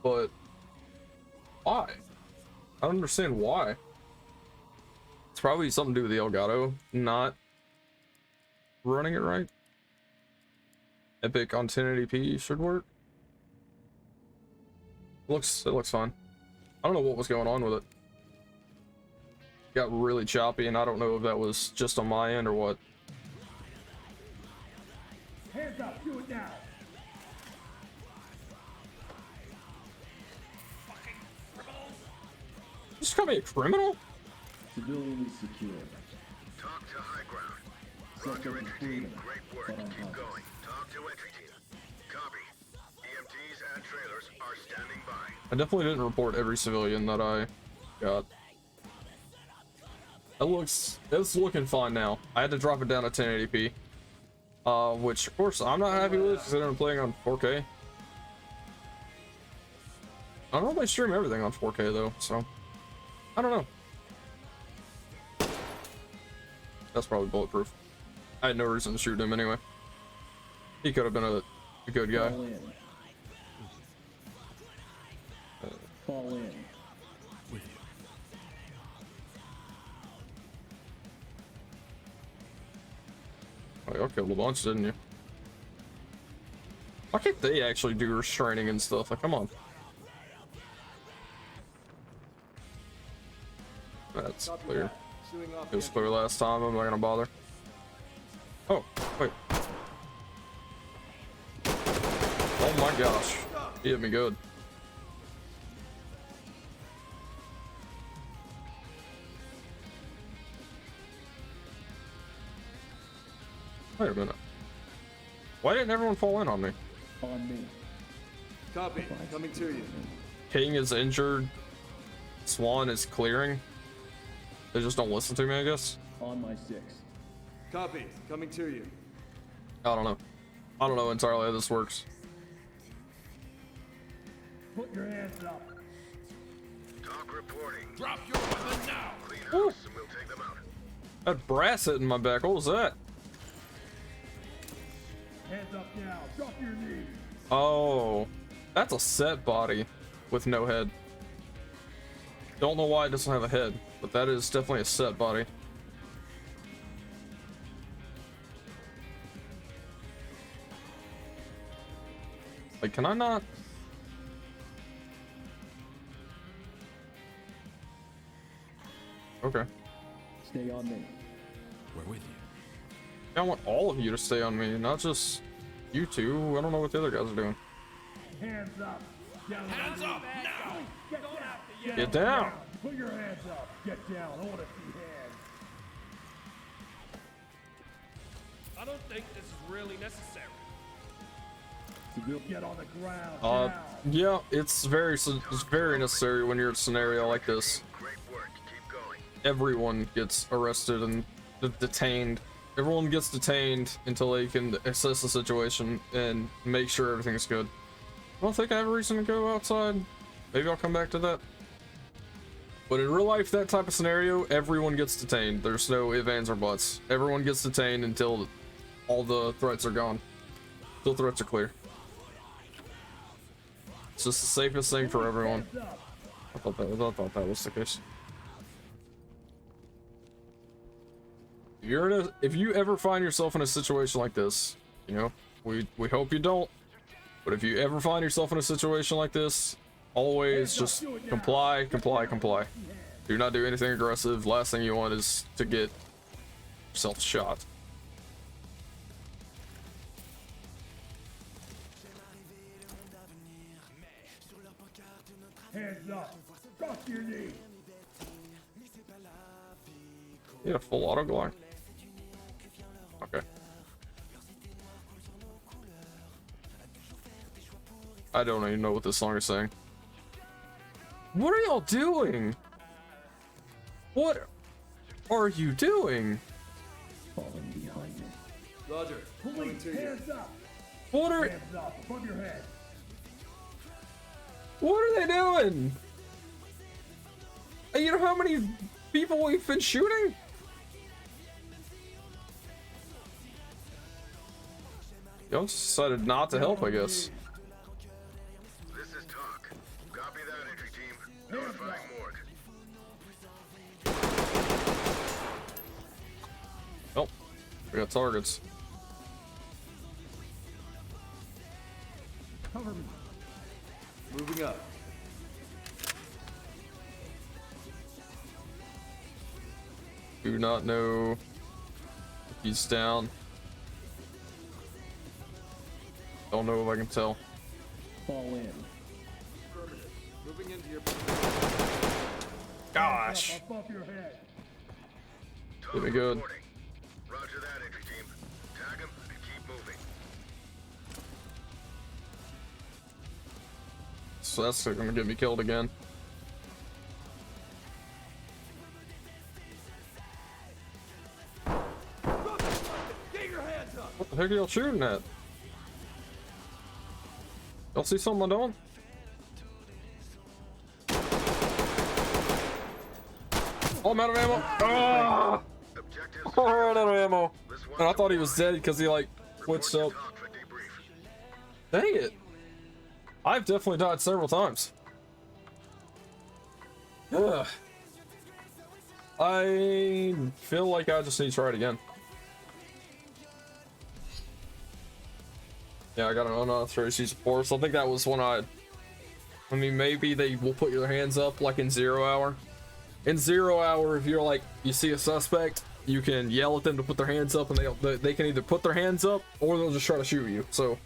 [SPEAKER 1] But why? I don't understand why. It's probably something to do with the Elgato not running it right. Epic on 1080p should work. It looks fine. I don't know what was going on with it. It got really choppy, and I don't know if that was just on my end or what.
[SPEAKER 7] Hands up. Do it now. Fucking criminals.
[SPEAKER 1] Just call me a criminal?
[SPEAKER 6] Civilian is secure.
[SPEAKER 4] Talk to high ground. Roger, entry team. Great work. Keep going. Talk to entry team. Copy. EMTs and trailers are standing by.
[SPEAKER 1] I definitely didn't report every civilian that I got. It's looking fine now. I had to drop it down to 1080p. Which of course I'm not happy with because I'm playing on 4K. I don't normally stream everything on 4K though, so I don't know. That's probably bulletproof. I had no reason to shoot him anyway. He could have been a good guy.
[SPEAKER 6] Fall in. Fall in.
[SPEAKER 1] Oh, y'all killed a bunch, didn't you? Why can't they actually do restraining and stuff? Like, come on. That's clear. It was clear last time. I'm not gonna bother. Oh, wait. Oh my gosh. He hit me good. Wait a minute. Why didn't everyone fall in on me?
[SPEAKER 6] On me.
[SPEAKER 5] Copy. Coming to you.
[SPEAKER 1] King is injured. Swan is clearing. They just don't listen to me, I guess.
[SPEAKER 6] On my 6.
[SPEAKER 5] Copy. Coming to you.
[SPEAKER 1] I don't know. I don't know entirely how this works.
[SPEAKER 7] Put your hands up.
[SPEAKER 4] Talk reporting.
[SPEAKER 7] Drop your weapon now.
[SPEAKER 4] Clean house and we'll take them out.
[SPEAKER 1] That brass hitting my back. What was that?
[SPEAKER 7] Hands up now. Drop your knees.
[SPEAKER 1] Oh, that's a set body with no head. Don't know why it doesn't have a head, but that is definitely a set body. Like, can I not? Okay.
[SPEAKER 6] Stay on me.
[SPEAKER 5] We're with you.
[SPEAKER 1] I want all of you to stay on me, not just you two. I don't know what the other guys are doing.
[SPEAKER 7] Hands up.
[SPEAKER 5] Hands up now.
[SPEAKER 1] Get down.
[SPEAKER 7] Put your hands up. Get down. I want to see hands.
[SPEAKER 10] I don't think this is really necessary.
[SPEAKER 7] Get on the ground. Down.
[SPEAKER 1] Yeah, it's very necessary when you're in a scenario like this.
[SPEAKER 4] Great work. Keep going.
[SPEAKER 1] Everyone gets arrested and detained Everyone gets detained until they can assess the situation and make sure everything's good. I don't think I have a reason to go outside. Maybe I'll come back to that. But in real life, that type of scenario, everyone gets detained. There's no ifs, ands, or buts. Everyone gets detained until all the threats are gone. Until threats are clear. It's just the safest thing for everyone. I thought that was the case. If you ever find yourself in a situation like this, you know, we hope you don't. But if you ever find yourself in a situation like this, always just comply. Do not do anything aggressive. Last thing you want is to get yourself shot.
[SPEAKER 7] Hands up. Drop to your knees.
[SPEAKER 1] Yeah, full auto glide. Okay. I don't even know what this song is saying. What are y'all doing? What are you doing?
[SPEAKER 6] Falling behind me.
[SPEAKER 5] Roger.
[SPEAKER 7] Police, hands up.
[SPEAKER 1] What are
[SPEAKER 7] Hands up above your head.
[SPEAKER 1] What are they doing? You know how many people we've been shooting? Y'all just decided not to help, I guess.
[SPEAKER 4] This is talk. Copy that, entry team. Notifying morgue.
[SPEAKER 1] Oh, we got targets.
[SPEAKER 6] Cover me.
[SPEAKER 5] Moving up.
[SPEAKER 1] Do not know if he's down. Don't know if I can tell.
[SPEAKER 6] Fall in.
[SPEAKER 5] Moving into your.
[SPEAKER 1] Gosh.
[SPEAKER 7] Above your head.
[SPEAKER 1] Did me good.
[SPEAKER 4] Roger that, entry team. Tag him and keep moving.
[SPEAKER 1] So that's gonna get me killed again.
[SPEAKER 7] Get your hands up.
[SPEAKER 1] What the heck are y'all shooting at? Y'all see something I'm doing? Oh, I'm out of ammo. Ah! Oh, I'm out of ammo. And I thought he was dead because he like switched up. Dang it. I've definitely died several times. Ugh. I feel like I just need to try it again. Yeah, I got an unauthorized use of force. I think that was when I mean, maybe they will put your hands up like in 0 hour. In 0 hour, if you're like, you see a suspect, you can yell at them to put their hands up, and they can either put their hands up or they'll just try to shoot you. So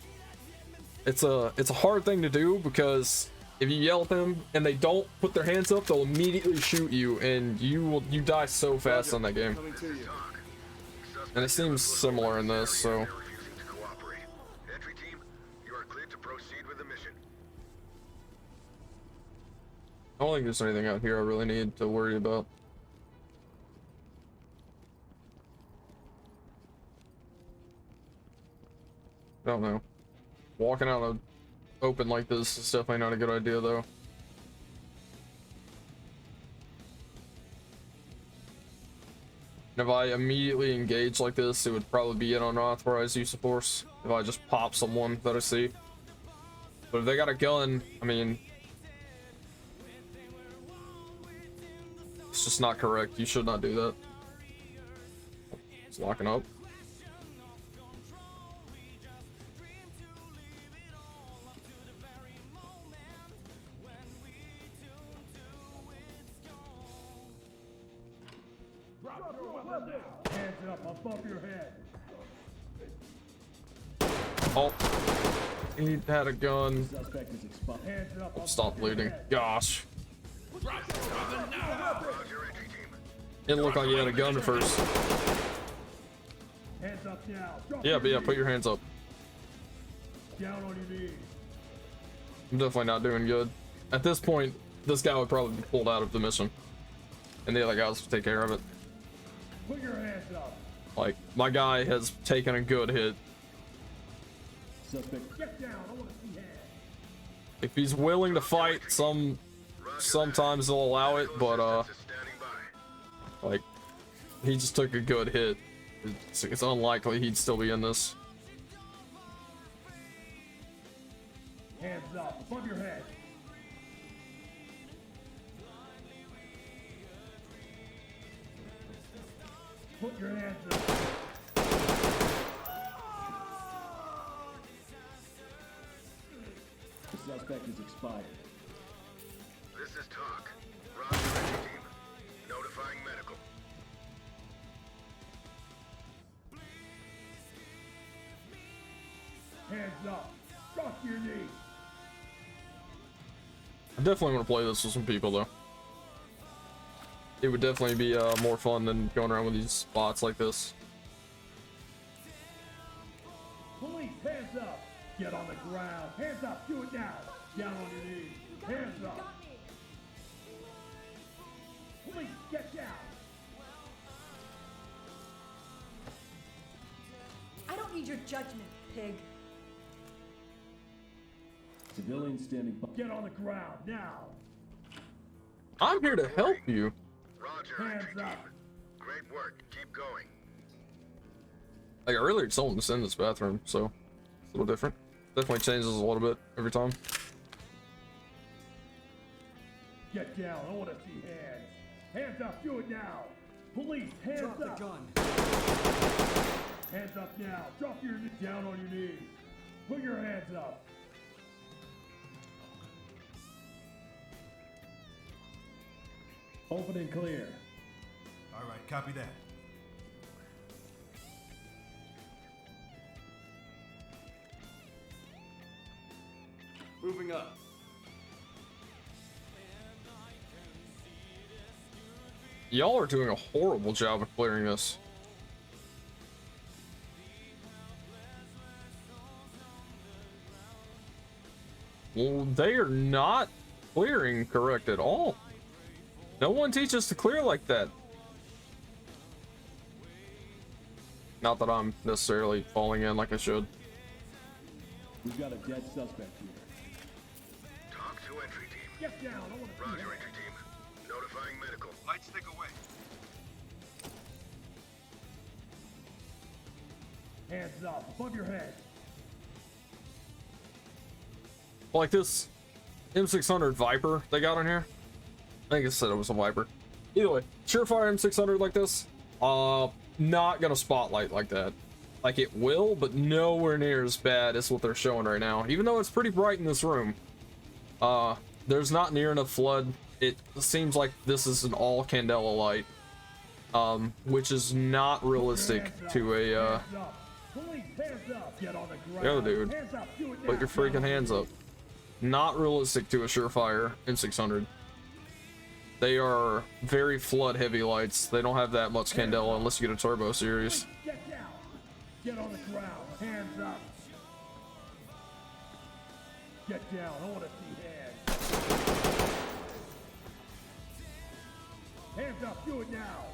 [SPEAKER 1] it's a hard thing to do, because if you yell at them and they don't put their hands up, they'll immediately shoot you, and you die so fast on that game. And it seems similar in this, so.
[SPEAKER 4] Entry team, you are cleared to proceed with the mission.
[SPEAKER 1] I don't think there's anything out here I really need to worry about. I don't know. Walking out of open like this is definitely not a good idea, though. And if I immediately engage like this, it would probably be an unauthorized use of force. If I just pop someone that I see. But if they got a gun, I mean, it's just not correct. You should not do that. It's locking up.
[SPEAKER 7] Hands up above your head.
[SPEAKER 1] Oh, he had a gun.
[SPEAKER 6] Suspect is expired.
[SPEAKER 7] Hands up.
[SPEAKER 1] Oh, stop looting. Gosh. Didn't look like he had a gun at first.
[SPEAKER 7] Hands up now. Drop
[SPEAKER 1] Yeah,
[SPEAKER 7] your
[SPEAKER 1] but yeah,
[SPEAKER 7] knees.
[SPEAKER 1] put your hands up.
[SPEAKER 7] Down on your knees.
[SPEAKER 1] I'm definitely not doing good. At this point, this guy would probably be pulled out of the mission. And the other guys would take care of it.
[SPEAKER 7] Put your hands up.
[SPEAKER 1] Like, my guy has taken a good hit.
[SPEAKER 6] Suspect.
[SPEAKER 7] Get down. I want to see hands.
[SPEAKER 1] If he's willing to fight, sometimes they'll allow it, but like, he just took a good hit. It's unlikely he'd still be in this.
[SPEAKER 7] Hands up above your head. Put your hands up.
[SPEAKER 6] The suspect is expired.
[SPEAKER 4] This is talk. Roger, entry team. Notifying medical.
[SPEAKER 7] Hands up. Drop to your knees.
[SPEAKER 1] I definitely want to play this with some people, though. It would definitely be more fun than going around with these spots like this.
[SPEAKER 7] Police, hands up. Get on the ground. Hands up. Do it now. Down on your knees. Hands up. Police, get down.
[SPEAKER 8] I don't need your judgment, pig.
[SPEAKER 6] Civilians standing by.
[SPEAKER 7] Get on the ground now.
[SPEAKER 1] I'm here to help you.
[SPEAKER 4] Roger, entry team. Great work. Keep going.
[SPEAKER 1] Like, I really told him to send this bathroom, so it's a little different. Definitely changes a little bit every time.
[SPEAKER 7] Get down. I want to see hands. Hands up. Do it now. Police, hands
[SPEAKER 8] Drop
[SPEAKER 7] up.
[SPEAKER 8] the gun.
[SPEAKER 7] Hands up now. Drop your knees. Down on your knees. Put your hands up. Open and clear.
[SPEAKER 9] All right, copy that.
[SPEAKER 10] Moving up.
[SPEAKER 1] Y'all are doing a horrible job of clearing this. Well, they are not clearing correct at all. No one teaches to clear like that. Not that I'm necessarily falling in like I should.
[SPEAKER 6] We've got a dead suspect here.
[SPEAKER 4] Talk to entry team.
[SPEAKER 7] Get down. I want to see
[SPEAKER 4] Roger,
[SPEAKER 7] hands.
[SPEAKER 4] entry team. Notifying medical. Light stick away.
[SPEAKER 7] Hands up. Above your head.
[SPEAKER 1] Like this M600 Viper they got on here. I think it said it was a Viper. Either way, Surefire M600 like this, not gonna spotlight like that. Like, it will, but nowhere near as bad as what they're showing right now. Even though it's pretty bright in this room, there's not near enough flood. It seems like this is an all candela light, which is not realistic to a
[SPEAKER 7] Hands up. Police, hands up. Get on the ground.
[SPEAKER 1] the other dude.
[SPEAKER 7] Hands up. Do it now.
[SPEAKER 1] Put your freaking hands up. Not realistic to a Surefire M600. They are very flood heavy lights. They don't have that much candela unless you get a turbo series.
[SPEAKER 7] Get down. Get on the ground. Hands up. Get down. I want to see hands. Hands up. Do it now.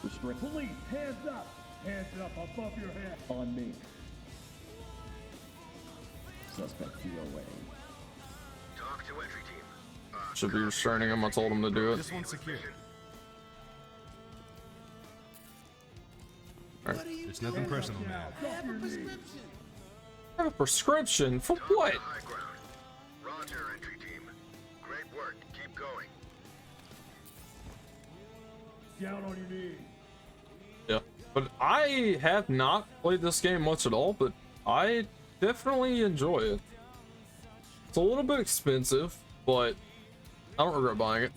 [SPEAKER 6] Restraint
[SPEAKER 7] Police, hands up. Hands up above your head.
[SPEAKER 6] on me. Suspect DOA.
[SPEAKER 4] Talk to entry team.
[SPEAKER 1] Should be restraining him. I told him to do it.
[SPEAKER 9] This one's secure. It's nothing personal, man.
[SPEAKER 7] Drop your knees.
[SPEAKER 1] I have a prescription for what?
[SPEAKER 4] High ground. Roger, entry team. Great work. Keep going.
[SPEAKER 7] Down on your knees.
[SPEAKER 1] Yeah, but I have not played this game much at all, but I definitely enjoy it. It's a little bit expensive, but I don't regret buying it.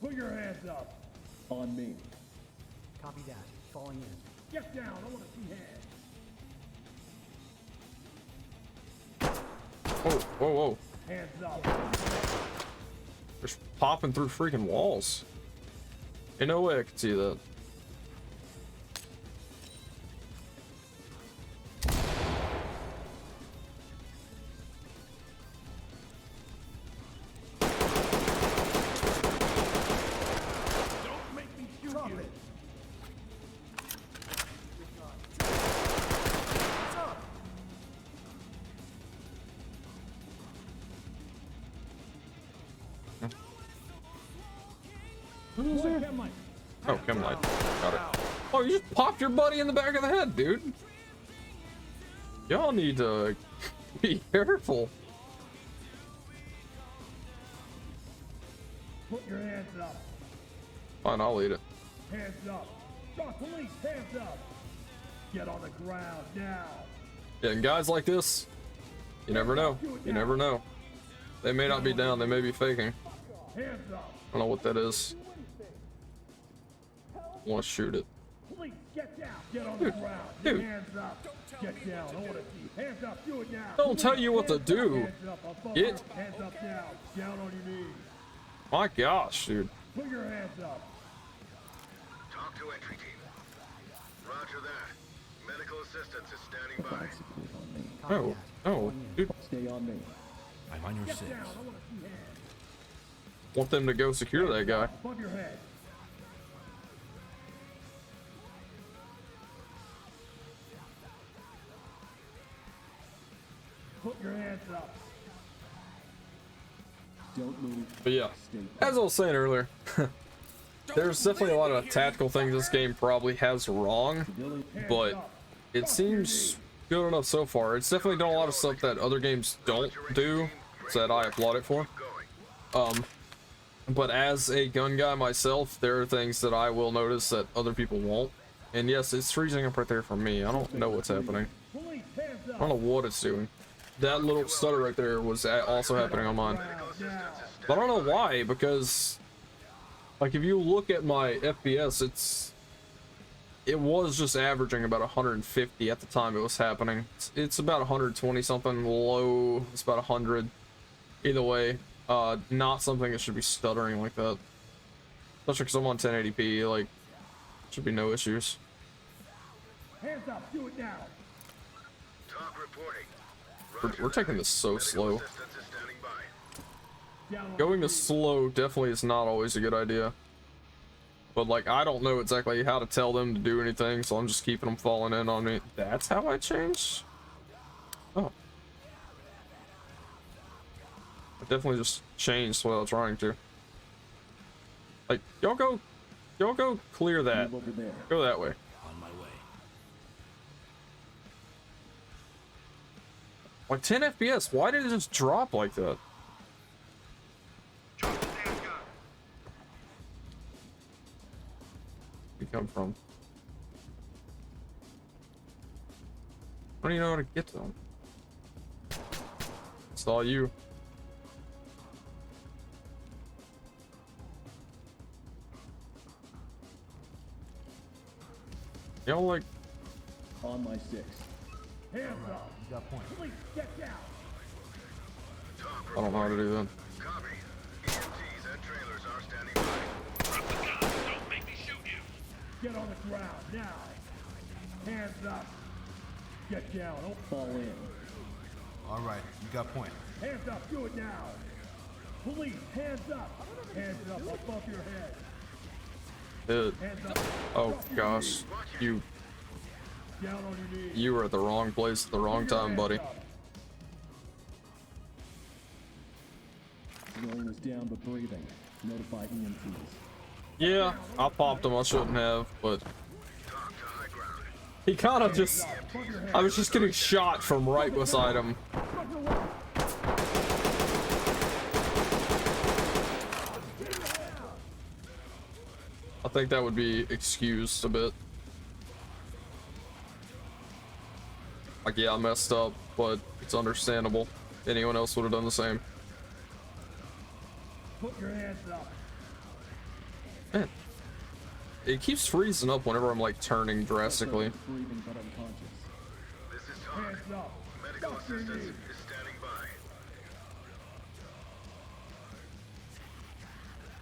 [SPEAKER 7] Put your hands up.
[SPEAKER 6] On me.
[SPEAKER 8] Copy that. Falling in.
[SPEAKER 7] Get down. I want to see hands.
[SPEAKER 1] Whoa, whoa, whoa.
[SPEAKER 7] Hands up.
[SPEAKER 1] They're popping through freaking walls. Ain't no way I could see that. is there? Oh, chem light. Got it. Oh, you just popped your buddy in the back of the head, dude. Y'all need to be careful.
[SPEAKER 7] Put your hands up.
[SPEAKER 1] Fine, I'll eat it.
[SPEAKER 7] Hands up. Stop, police, hands up. Get on the ground now.
[SPEAKER 1] Yeah, and guys like this, you never know. You never know. They may not be down, they may be faking.
[SPEAKER 7] Hands up.
[SPEAKER 1] I don't know what that is. I want to shoot it.
[SPEAKER 7] Police, get down. Get on the ground.
[SPEAKER 1] Dude.
[SPEAKER 7] Hands up. Get down. I want to see. Hands up. Do it now.
[SPEAKER 1] Don't tell you what to do.
[SPEAKER 7] Hands up. Above
[SPEAKER 1] Get.
[SPEAKER 7] her. Hands up down. Down on your knees.
[SPEAKER 1] My gosh, dude.
[SPEAKER 7] Put your hands up.
[SPEAKER 4] Talk to entry team. Roger that. Medical assistance is standing by.
[SPEAKER 1] Oh, oh, dude.
[SPEAKER 6] Stay on me.
[SPEAKER 9] I'm on your six.
[SPEAKER 7] Down. I want to see hands.
[SPEAKER 1] Want them to go secure that guy.
[SPEAKER 7] Above your head. Put your hands up.
[SPEAKER 6] Don't move.
[SPEAKER 1] But yeah,
[SPEAKER 6] Stay.
[SPEAKER 1] as I was saying earlier, there's definitely a lot of tactical things this game probably has wrong, but it seems good enough so far. It's definitely done a lot of stuff that other games don't do, so that I applaud it for. But as a gun guy myself, there are things that I will notice that other people won't. And yes, it's freezing up right there for me. I don't know what's happening. I don't know what it's doing. That little stutter right there was also happening on mine. But I don't know why, because like if you look at my FPS, it was just averaging about 150 at the time it was happening. It's about 120 something low. It's about 100. Either way, not something that should be stuttering like that. Especially because I'm on 1080p, like, should be no issues.
[SPEAKER 7] Hands up, do it now.
[SPEAKER 4] Talk reporting.
[SPEAKER 1] We're taking this so slow.
[SPEAKER 4] Assistance is standing by.
[SPEAKER 7] Down on
[SPEAKER 1] Going
[SPEAKER 7] your
[SPEAKER 1] to
[SPEAKER 7] knees.
[SPEAKER 1] slow definitely is not always a good idea. But like, I don't know exactly how to tell them to do anything, so I'm just keeping them falling in on me. That's how I change? Oh. I definitely just changed without trying to. Like, y'all go clear that.
[SPEAKER 6] Move over there.
[SPEAKER 1] Go that way.
[SPEAKER 9] On my way.
[SPEAKER 1] Like 10 FPS, why did it just drop like that? You come from? I don't even know how to get to them. It's all you. You know, like,
[SPEAKER 6] On my six.
[SPEAKER 7] Hands up.
[SPEAKER 9] You got point.
[SPEAKER 7] Police, get down.
[SPEAKER 1] I don't know how to do that.
[SPEAKER 4] Copy. EMTs and trailers are standing by.
[SPEAKER 7] Drop the gun. Don't make me shoot you. Get on the ground now. Hands up. Get down. Don't
[SPEAKER 6] Fall in.
[SPEAKER 9] All right, you got point.
[SPEAKER 7] Hands up, do it now. Police, hands up. Hands up above your head. Hands up.
[SPEAKER 1] Oh gosh,
[SPEAKER 7] Down on your knees.
[SPEAKER 1] you were at the wrong place at the wrong time, buddy.
[SPEAKER 6] Civilian is down but breathing. Notify EMTs.
[SPEAKER 1] Yeah, I popped him. I shouldn't have, but he kind of just. I was just getting shot from right beside him. I think that would be excused a bit. Like, yeah, I messed up, but it's understandable. Anyone else would have done the same.
[SPEAKER 7] Put your hands up.
[SPEAKER 1] Man, it keeps freezing up whenever I'm like turning drastically.
[SPEAKER 6] Breathing but unconscious.
[SPEAKER 4] This is talk.
[SPEAKER 7] Hands up.
[SPEAKER 4] Medical
[SPEAKER 7] Stop your
[SPEAKER 4] assistance
[SPEAKER 7] knees.
[SPEAKER 4] is standing by.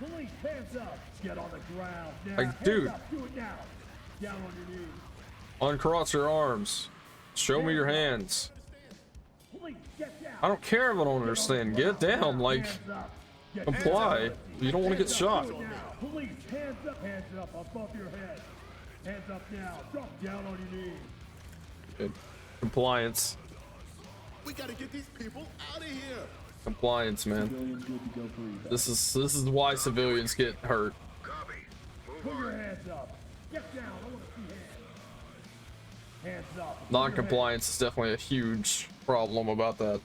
[SPEAKER 7] Police, hands up. Get on the ground now.
[SPEAKER 1] Like,
[SPEAKER 7] Hands
[SPEAKER 1] dude.
[SPEAKER 7] up, do it now. Down on your knees.
[SPEAKER 1] Uncross your arms. Show me your hands.
[SPEAKER 7] Police, get down.
[SPEAKER 1] I don't care if I don't understand. Get down, like,
[SPEAKER 7] Hands up. Get
[SPEAKER 1] comply. You don't want to get shot.
[SPEAKER 7] Do it now. Police, hands up above your head. Hands up now. Drop down on your knees.
[SPEAKER 1] Good. Compliance.
[SPEAKER 10] We gotta get these people out of here.
[SPEAKER 1] Compliance, man.
[SPEAKER 6] Civilian good to go breathe.
[SPEAKER 1] This is why civilians get hurt.
[SPEAKER 4] Copy.
[SPEAKER 7] Put your hands up. Get down. I want to see hands. Hands up.
[SPEAKER 1] Non-compliance is definitely a huge problem about that.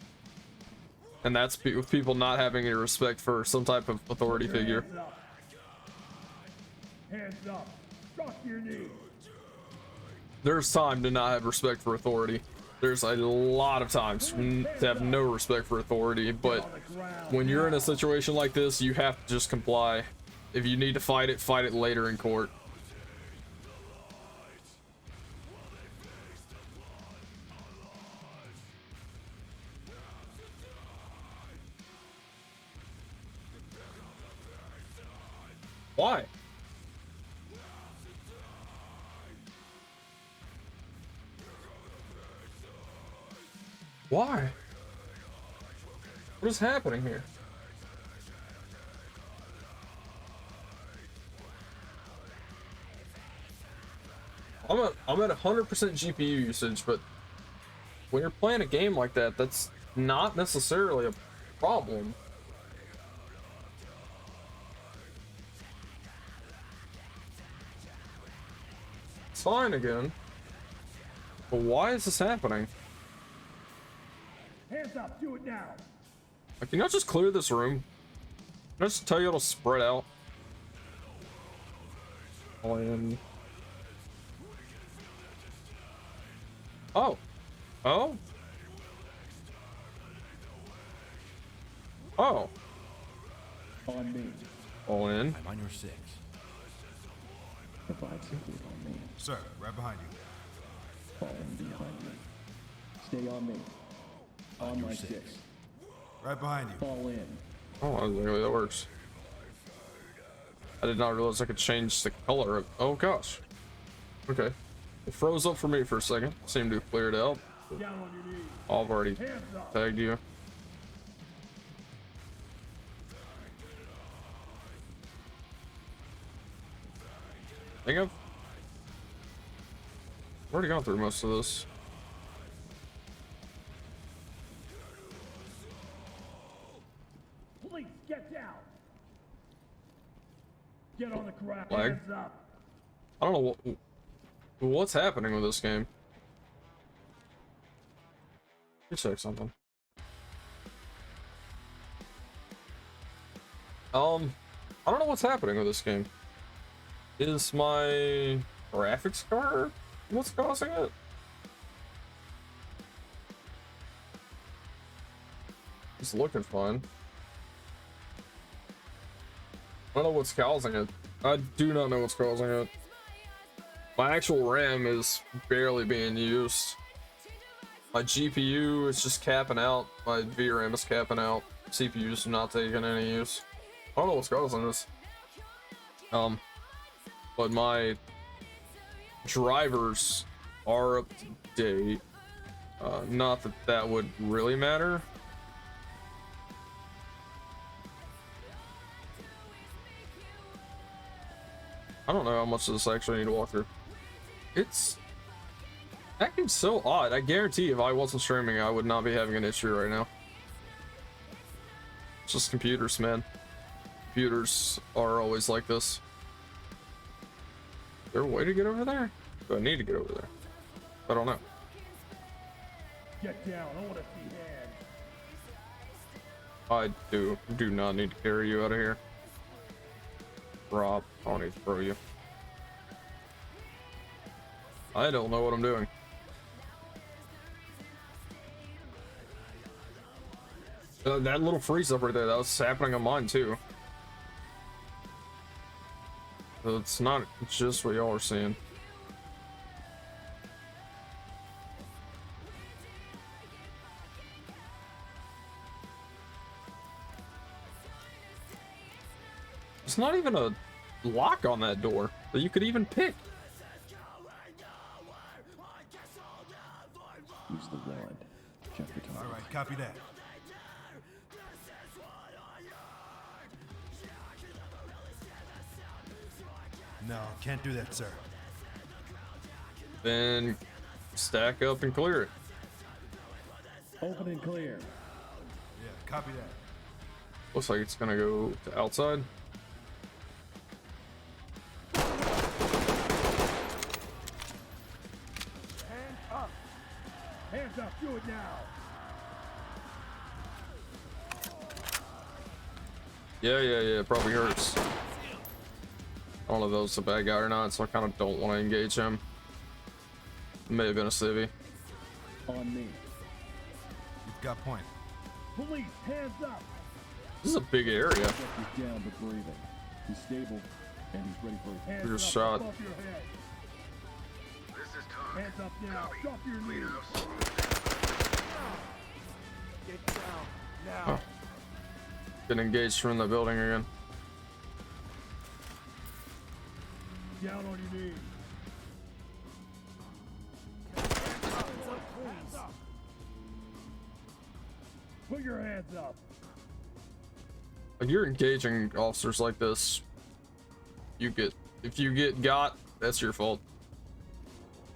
[SPEAKER 1] And that's with people not having any respect for some type of authority figure.
[SPEAKER 7] Hands up. Drop your knees.
[SPEAKER 1] There's time to not have respect for authority. There's a lot of times to have no respect for authority, but when you're in a situation like this, you have to just comply. If you need to fight it later in court. Why? Why? What is happening here? I'm at 100% GPU usage, but when you're playing a game like that, that's not necessarily a problem. It's fine again. But why is this happening?
[SPEAKER 7] Hands up. Do it now.
[SPEAKER 1] Like, can you not just clear this room? Can I just tell you to spread out? And... Oh. Oh. Oh.
[SPEAKER 6] On me.
[SPEAKER 1] All in.
[SPEAKER 9] I'm on your 6.
[SPEAKER 6] Provide support on me.
[SPEAKER 9] Sir, right behind you.
[SPEAKER 6] Fall in behind me. Stay on me. On my 6.
[SPEAKER 9] Right behind you.
[SPEAKER 6] Fall in.
[SPEAKER 1] Oh, I don't think that works. I did not realize I could change the color of... Oh gosh. Okay. It froze up for me for a second. Seemed to have cleared out.
[SPEAKER 7] Down on your knees.
[SPEAKER 1] I've already
[SPEAKER 7] Hands up.
[SPEAKER 1] tagged you. I think I've already gone through most of this.
[SPEAKER 7] Police, get down. Get on the ground.
[SPEAKER 1] Lag.
[SPEAKER 7] Hands up.
[SPEAKER 1] I don't know what's happening with this game. Let me check something. I don't know what's happening with this game. Is my graphics card what's causing it? It's looking fine. I don't know what's causing it. I do not know what's causing it. My actual RAM is barely being used. My GPU is just capping out. My VRAM is capping out. CPU's not taking any use. I don't know what's causing this. But my drivers are up to date. Not that that would really matter. I don't know how much of this I actually need to walk through. It's acting so odd. I guarantee if I wasn't streaming, I would not be having an issue right now. It's just computers, man. Computers are always like this. Is there a way to get over there? Do I need to get over there? I don't know.
[SPEAKER 7] Get down. I want to see hands.
[SPEAKER 1] I do not need to carry you out of here. Rob, I don't need to throw you. I don't know what I'm doing. That little freeze up right there, that was happening on mine too. So it's not just what y'all are seeing. It's not even a lock on that door that you could even pick.
[SPEAKER 6] Use the wand. Check your time.
[SPEAKER 9] All right, copy that. No, can't do that, sir.
[SPEAKER 1] Then stack up and clear it.
[SPEAKER 6] Open and clear.
[SPEAKER 9] Yeah, copy that.
[SPEAKER 1] Looks like it's gonna go to outside.
[SPEAKER 7] Hands up, do it now.
[SPEAKER 1] Yeah, probably hurts. I don't know if that was a bad guy or not, so I kind of don't want to engage him. May have been a civvy.
[SPEAKER 6] On me.
[SPEAKER 9] You've got point.
[SPEAKER 7] Police, hands up.
[SPEAKER 1] This is a big area.
[SPEAKER 6] He's down but breathing. He's stable and he's ready for his
[SPEAKER 7] Hands
[SPEAKER 1] You're
[SPEAKER 7] up
[SPEAKER 1] shot.
[SPEAKER 7] above your head.
[SPEAKER 4] This is talk.
[SPEAKER 7] Hands up now.
[SPEAKER 4] Copy.
[SPEAKER 7] Drop your
[SPEAKER 4] Clean
[SPEAKER 7] knees.
[SPEAKER 4] house.
[SPEAKER 7] Get down now.
[SPEAKER 1] Oh. Getting engaged from the building again.
[SPEAKER 7] Down on your knees. Put your hands up.
[SPEAKER 1] When you're engaging officers like this, if you get got, that's your fault.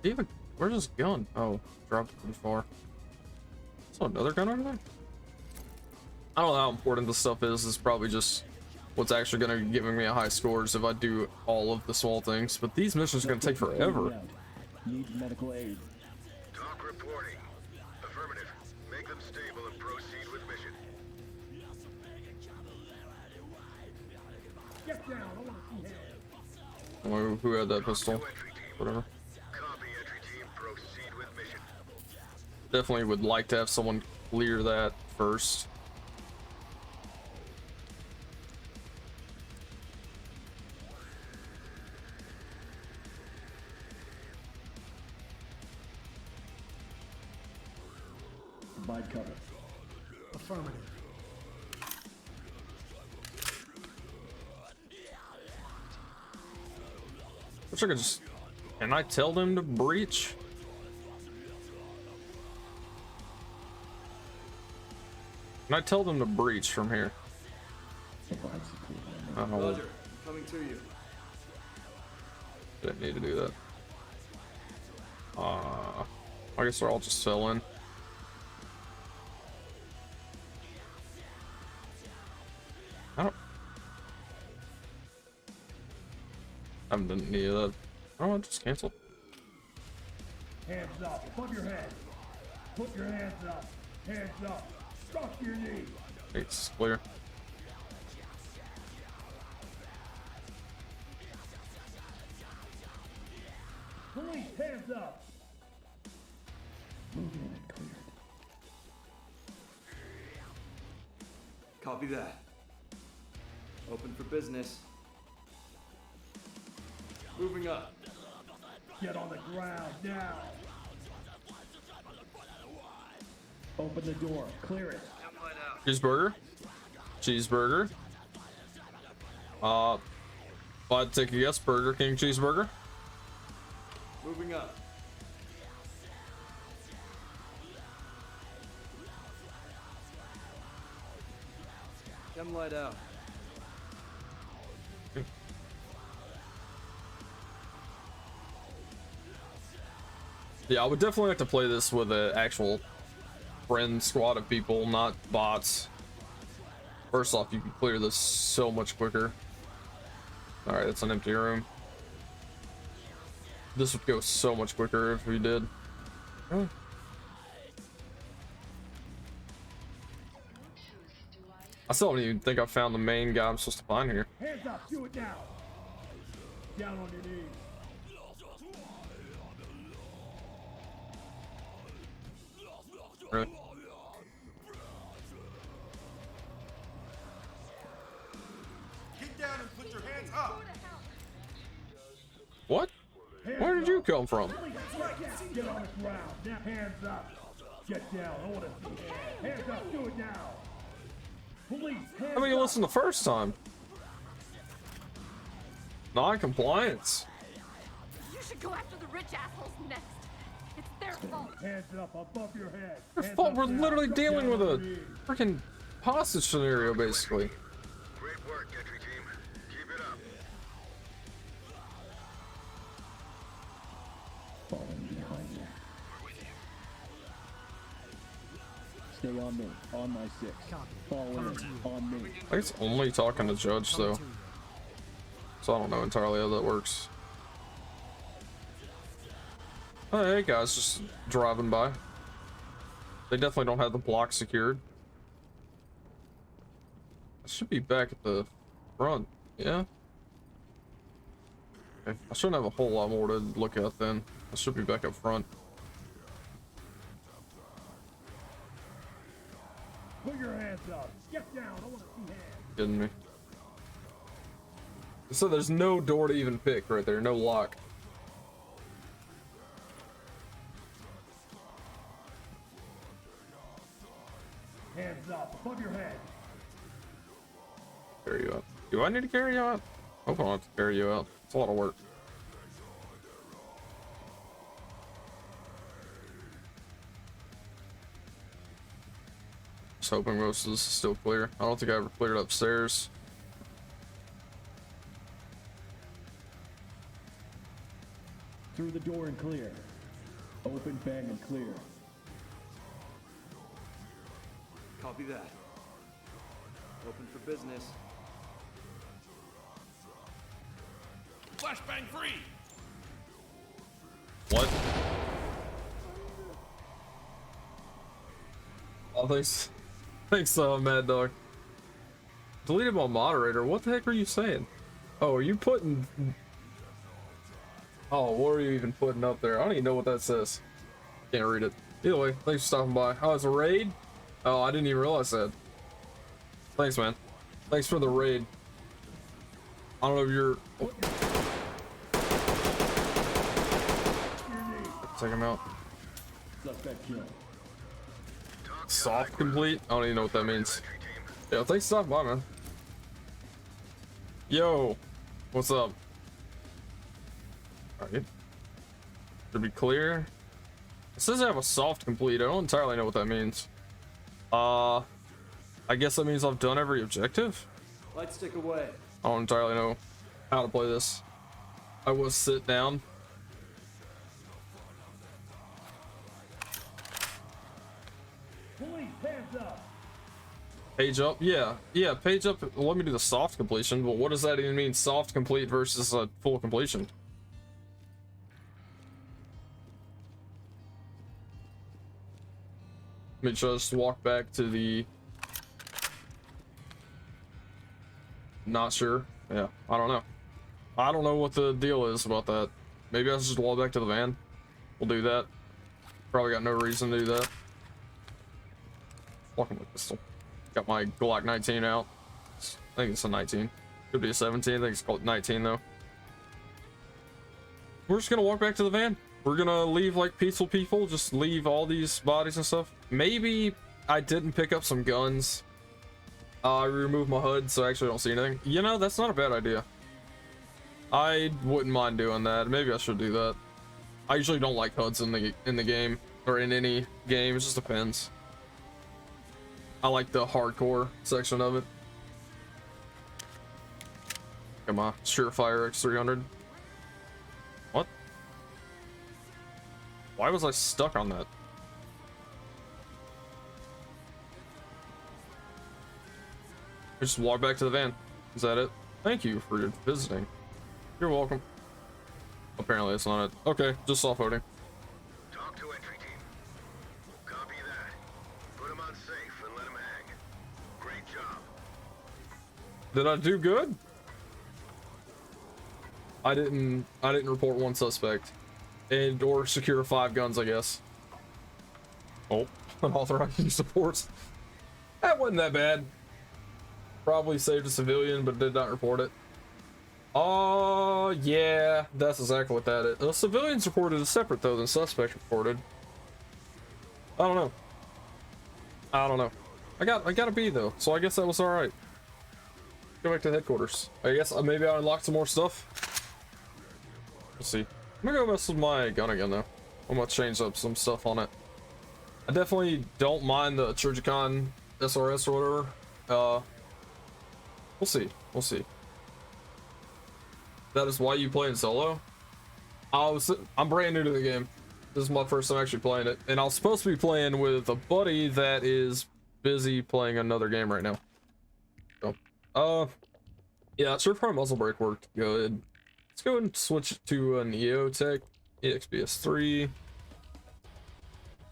[SPEAKER 1] Even where's this gun? Oh, dropped it too far. Is another gun over there? I don't know how important this stuff is. It's probably just what's actually going to be giving me a high scores if I do all of the small things. But these missions are going to take forever.
[SPEAKER 6] Need medical aid.
[SPEAKER 4] Talk reporting. Affirmative. Make them stable and proceed with mission.
[SPEAKER 7] Get down. I want to see hands.
[SPEAKER 1] Who had that pistol?
[SPEAKER 4] Entry team.
[SPEAKER 1] Whatever.
[SPEAKER 4] Copy, entry team. Proceed with mission.
[SPEAKER 1] Definitely would like to have someone clear that first.
[SPEAKER 6] Provide cover.
[SPEAKER 8] Affirmative.
[SPEAKER 1] Wish I could just. Can I tell them to breach? Can I tell them to breach from here?
[SPEAKER 11] Roger, coming to you.
[SPEAKER 1] Didn't need to do that. I guess they're all just fell in. I haven't done any of that. Oh, just cancel.
[SPEAKER 7] Hands up. Above your head. Put your hands up. Hands up. Drop your knees.
[SPEAKER 1] It's clear.
[SPEAKER 7] Police, hands up.
[SPEAKER 6] Moving and cleared.
[SPEAKER 11] Copy that. Open for business. Moving up.
[SPEAKER 7] Get on the ground now.
[SPEAKER 6] Open the door. Clear it.
[SPEAKER 1] Cheeseburger. Cheeseburger. If I'd take a guess, Burger King cheeseburger.
[SPEAKER 11] Moving up. Chem light out.
[SPEAKER 1] Yeah, I would definitely like to play this with an actual friend squad of people, not bots. First off, you can clear this so much quicker. Alright, that's an empty room. This would go so much quicker if we did. Really? I still don't even think I found the main guy I'm supposed to find here.
[SPEAKER 7] Hands up. Do it now. Down on your knees.
[SPEAKER 1] Really?
[SPEAKER 9] Get down and put your hands up.
[SPEAKER 1] What? Where did you come from?
[SPEAKER 7] Get on the ground. Now hands up. Get down. I want to see hands. Hands up. Do it now. Police, hands
[SPEAKER 1] I mean, you
[SPEAKER 7] up.
[SPEAKER 1] listened the first time. Non-compliance.
[SPEAKER 12] You should go after the rich assholes next. It's their fault.
[SPEAKER 7] Hands up above your head.
[SPEAKER 1] Your
[SPEAKER 7] Hands
[SPEAKER 1] fault.
[SPEAKER 7] up
[SPEAKER 1] We're
[SPEAKER 7] now.
[SPEAKER 1] literally
[SPEAKER 7] Drop
[SPEAKER 1] dealing
[SPEAKER 7] down
[SPEAKER 1] with
[SPEAKER 7] on
[SPEAKER 1] a
[SPEAKER 7] your knees.
[SPEAKER 1] freaking hostage scenario, basically.
[SPEAKER 4] Great work, entry team. Keep it up.
[SPEAKER 6] Falling behind you. Stay on me. On my six. Fall in. On me.
[SPEAKER 1] I think it's only talking to Judge, though. So I don't know entirely how that works. Oh, hey guys, just driving by. They definitely don't have the block secured. I should be back at the front. Yeah. Okay. I shouldn't have a whole lot more to look at then. I should be back up front.
[SPEAKER 7] Put your hands up. Get down. I want to see hands.
[SPEAKER 1] Kidding me. So there's no door to even pick right there. No lock.
[SPEAKER 7] Hands up. Above your head.
[SPEAKER 1] Carry you out. Do I need to carry you out? I hope I don't have to carry you out. It's a lot of work. Just hoping most of this is still clear. I don't think I ever cleared upstairs.
[SPEAKER 6] Through the door and clear. Open, bang, and clear.
[SPEAKER 11] Copy that. Open for business.
[SPEAKER 10] Flashbang free!
[SPEAKER 1] What? Oh, thanks. Thanks, Mad Dog. Deleted my moderator. What the heck are you saying? Oh, are you putting... Oh, what are you even putting up there? I don't even know what that says. Can't read it. Either way, thanks for stopping by. Oh, it's a raid? Oh, I didn't even realize that. Thanks, man. Thanks for the raid. I don't know if you're... Oh. Take him out.
[SPEAKER 6] Suspect killed.
[SPEAKER 1] Soft complete? I don't even know what that means. Yeah, thanks for stopping by, man. Yo, what's up? Alright. Should be clear. It says I have a soft complete. I don't entirely know what that means. I guess that means I've done every objective?
[SPEAKER 11] Light stick away.
[SPEAKER 1] I don't entirely know how to play this. I will sit down.
[SPEAKER 7] Police, hands up.
[SPEAKER 1] Page up? Yeah. Yeah, page up. Let me do the soft completion, but what does that even mean? Soft complete versus a full completion? Let me just walk back to the... Not sure. Yeah, I don't know. I don't know what the deal is about that. Maybe I should just walk back to the van. We'll do that. Probably got no reason to do that. Walking with pistol. Got my Glock 19 out. I think it's a 19. Could be a 17. I think it's called 19 though. We're just gonna walk back to the van. We're gonna leave like peaceful people. Just leave all these bodies and stuff. Maybe I didn't pick up some guns. I removed my HUD so I actually don't see anything. You know, that's not a bad idea. I wouldn't mind doing that. Maybe I should do that. I usually don't like HUDs in the game or in any game. It just depends. I like the hardcore section of it. Come on, Surefire X300. What? Why was I stuck on that? Just walk back to the van. Is that it? Thank you for visiting. You're welcome. Apparently that's not it. Okay, just offloading.
[SPEAKER 4] Talk to entry team. Copy that. Put him on safe and let him hang. Great job.
[SPEAKER 1] Did I do good? I didn't report one suspect. And or secure 5 guns, I guess. Oh, unauthorized use of force. That wasn't that bad. Probably saved a civilian, but did not report it. Oh, yeah, that's exactly what that is. The civilians reported is separate though than suspect reported. I don't know. I don't know. I got a B though, so I guess that was all right. Go back to headquarters. I guess maybe I unlocked some more stuff. We'll see. I'm gonna go mess with my gun again though. I'm gonna change up some stuff on it. I definitely don't mind the Chirurgicon SRS or whatever. We'll see. We'll see. That is why you play in solo? I'm brand new to the game. This is my first time actually playing it. And I was supposed to be playing with a buddy that is busy playing another game right now. So, yeah, Surefire Muzzle Brake worked good. Let's go and switch to an EOTech EXPS3.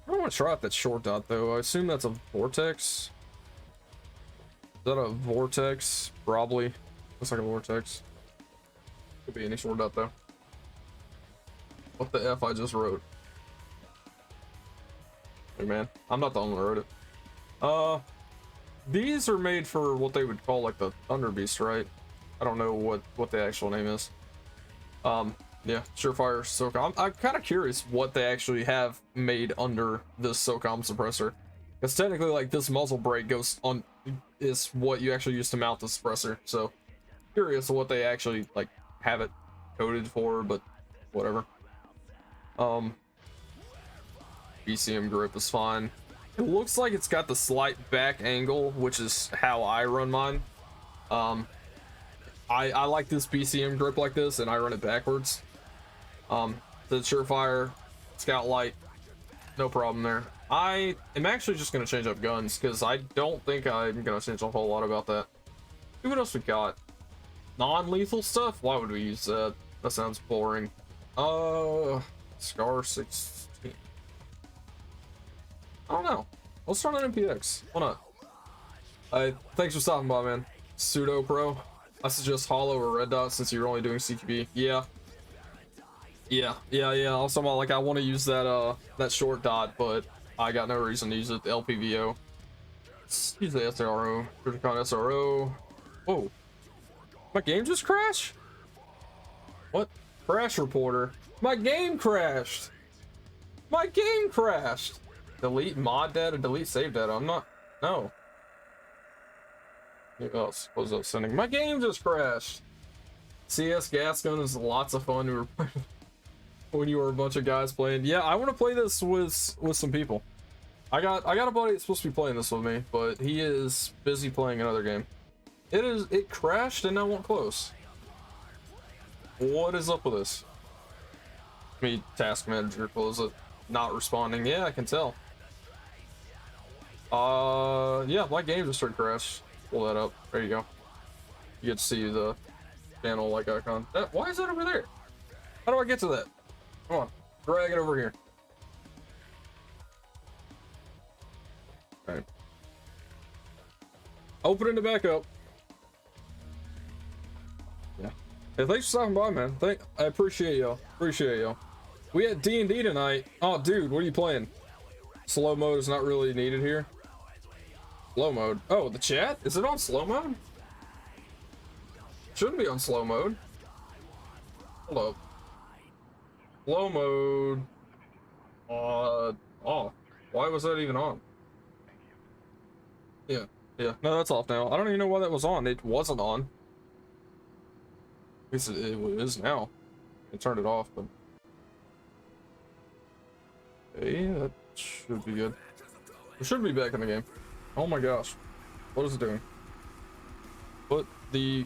[SPEAKER 1] I don't want to try out that short dot though. I assume that's a vortex. Is that a vortex? Probably. Looks like a vortex. Could be any short dot though. What the F I just wrote? Hey man, I'm not the only one who wrote it. These are made for what they would call like the Thunder Beast, right? I don't know what the actual name is. Yeah, Surefire SOCOM. I'm kind of curious what they actually have made under this SOCOM suppressor. Because technically, like, this muzzle brake goes on, is what you actually use to mount the suppressor. So, curious what they actually, like, have it coded for, but whatever. BCM grip is fine. It looks like it's got the slight back angle, which is how I run mine. I like this BCM grip like this, and I run it backwards. The Surefire Scout Light, no problem there. I am actually just gonna change up guns because I don't think I'm gonna change a whole lot about that. See what else we got? Non-lethal stuff? Why would we use that? That sounds boring. Scar 16. I don't know. Let's start on MPX. Why not? Thanks for stopping by, man. Pseudo Pro. I suggest Hollow or Red Dot since you're only doing CQB. Yeah. Also, like, I want to use that that short dot, but I got no reason to use it. The LPVO. Let's use the SRO. Critical SRO. Whoa. My game just crashed? What? Crash reporter. My game crashed. My game crashed. Delete mod data, delete save data. I'm not. No. Oh, suppose I was sending. My game just crashed. CS Gas Gun is lots of fun. We were playing when you were a bunch of guys playing. Yeah, I want to play this with some people. I got a buddy that's supposed to be playing this with me, but he is busy playing another game. It crashed and now won't close. What is up with this? Me task manager close it. Not responding. Yeah, I can tell. Yeah, my game just started crash. Pull that up. There you go. You get to see the channel like icon. Why is that over there? How do I get to that? Come on, drag it over here. All right. Opening the back up. Yeah. Hey, thanks for stopping by, man. I appreciate y'all. Appreciate y'all. We had D&D tonight. Oh, dude, what are you playing? Slow mode is not really needed here. Slow mode. Oh, the chat? Is it on slow mode? Shouldn't be on slow mode. Hello. Slow mode. Off. Why was that even on? Yeah. No, that's off now. I don't even know why that was on. It wasn't on. At least it is now. I turned it off, but. Okay, that should be good. We should be back in the game. Oh my gosh. What is it doing? Put the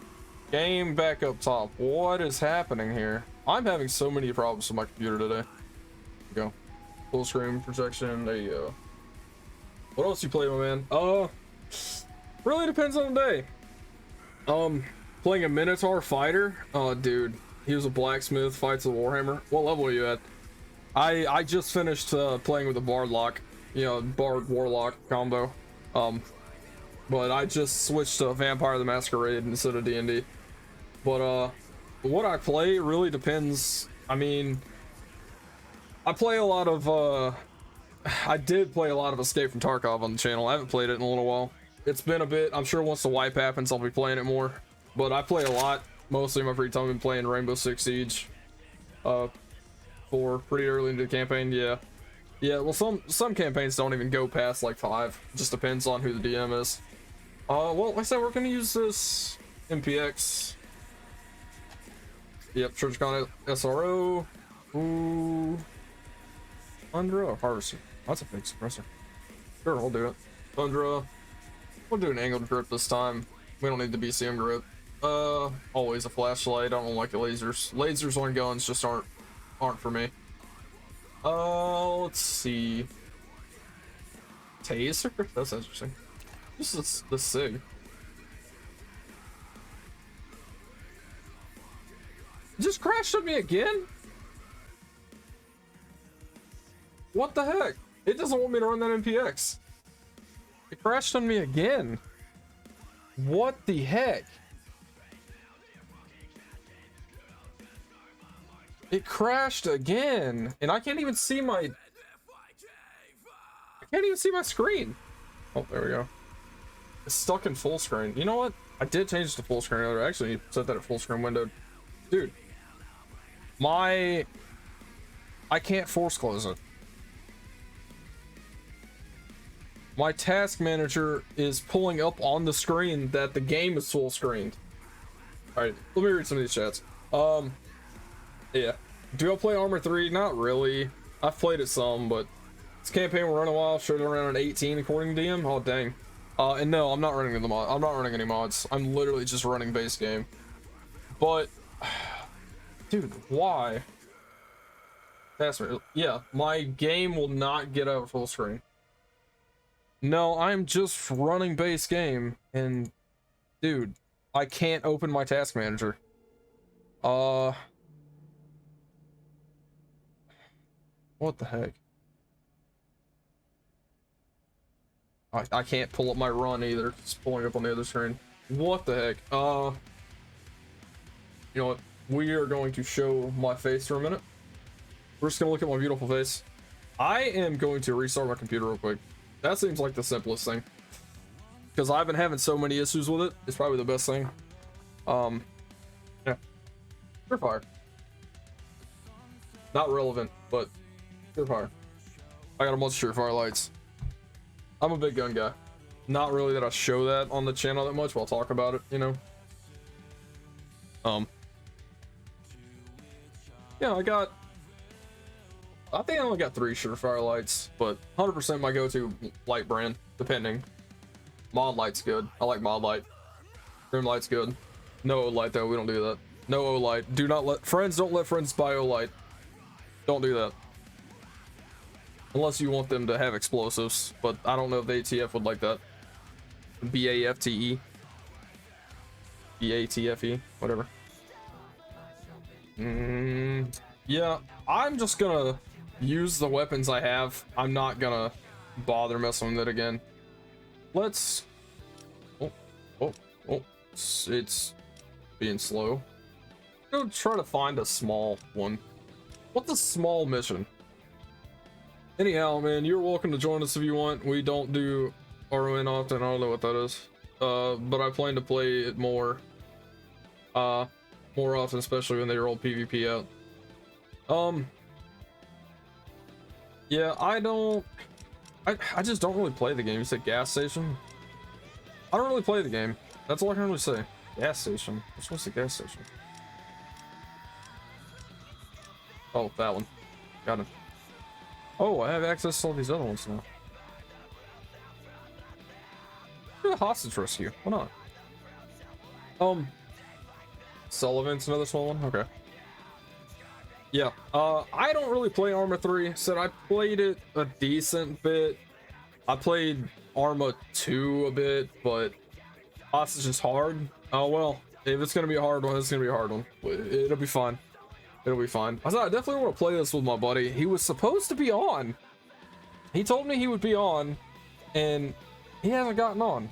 [SPEAKER 1] game back up top. What is happening here? I'm having so many problems with my computer today. There you go. Full screen projection. There you go. What else you play, my man? Really depends on the day. Playing a Minotaur fighter. Oh, dude. He was a blacksmith, fights a Warhammer. What level are you at? I just finished playing with a Bard Lock. You know, Bard Warlock combo. But I just switched to Vampire the Masquerade instead of D&D. But what I play really depends. I mean, I play a lot of I did play a lot of Escape from Tarkov on the channel. I haven't played it in a little while. It's been a bit. I'm sure once the wipe happens I'll be playing it more, but I play a lot. Mostly in my free time I've been playing Rainbow Six Siege for pretty early into the campaign. Yeah, well, some campaigns don't even go past like 5. It just depends on who the DM is. Well, like I said, we're gonna use this MPX. Yep, ChurchCon SRO. Ooh. Tundra or Harvester? That's a big suppressor. Sure, we'll do it. Tundra. We'll do an angled grip this time. We don't need the BCM grip. Always a flashlight. I don't like the lasers. Lasers on guns just aren't for me. Let's see. Taser? That's interesting. This is the SIG. It just crashed on me again? What the heck? It doesn't want me to run that MPX. It crashed on me again. What the heck? It crashed again, and I can't even see my screen. Oh, there we go. It's stuck in full screen. You know what? I did change it to full screen earlier. Actually, set that at full screen window. Dude, I can't force close it. My task manager is pulling up on the screen that the game is full screened. All right, let me read some of these chats. Yeah. Do I play Armor 3? Not really. I've played it some, but this campaign will run a while. Showed around an 18 according to DM. Oh dang. And no, I'm not running the mod. I'm not running any mods. I'm literally just running base game. But, dude, why? That's right. Yeah, my game will not get out full screen. No, I'm just running base game, and dude, I can't open my task manager. What the heck? I can't pull up my run either. It's pulling up on the other screen. What the heck? You know what? We are going to show my face for a minute. We're just gonna look at my beautiful face. I am going to restart my computer real quick. That seems like the simplest thing. Because I've been having so many issues with it. It's probably the best thing. Yeah. Surefire. Not relevant, but Surefire. I got a bunch of Surefire lights. I'm a big gun guy. Not really that I show that on the channel that much, but I'll talk about it, you know. Yeah, I think I only got 3 Surefire lights, but 100% my go-to light brand, depending. Mod light's good. I like mod light. Grim light's good. No O light though, we don't do that. No O light. Do not let friends, don't let friends buy O light. Don't do that. Unless you want them to have explosives, but I don't know if the ATF would like that. BAFTE. BATFE, whatever. Yeah, I'm just gonna use the weapons I have. I'm not gonna bother messing with it again. Let's... Oh, it's being slow. Go try to find a small one. What's a small mission? Anyhow, man, you're welcome to join us if you want. We don't do RON often. I don't know what that is. But I plan to play it more often, especially when they roll PvP out. Yeah, I just don't really play the game. You said gas station? I don't really play the game. That's all I can really say. Gas station. Which one's the gas station? Oh, that one. Got it. Oh, I have access to all these other ones now. Do a hostage rescue. Why not? Sullivan's another small one? Okay. Yeah, I don't really play Arma 3. Said I played it a decent bit. I played Arma 2 a bit, but hostage is hard. Oh well, if it's gonna be a hard one, it's gonna be a hard one. It'll be fine. It'll be fine. I definitely want to play this with my buddy. He was supposed to be on. He told me he would be on, and he hasn't gotten on.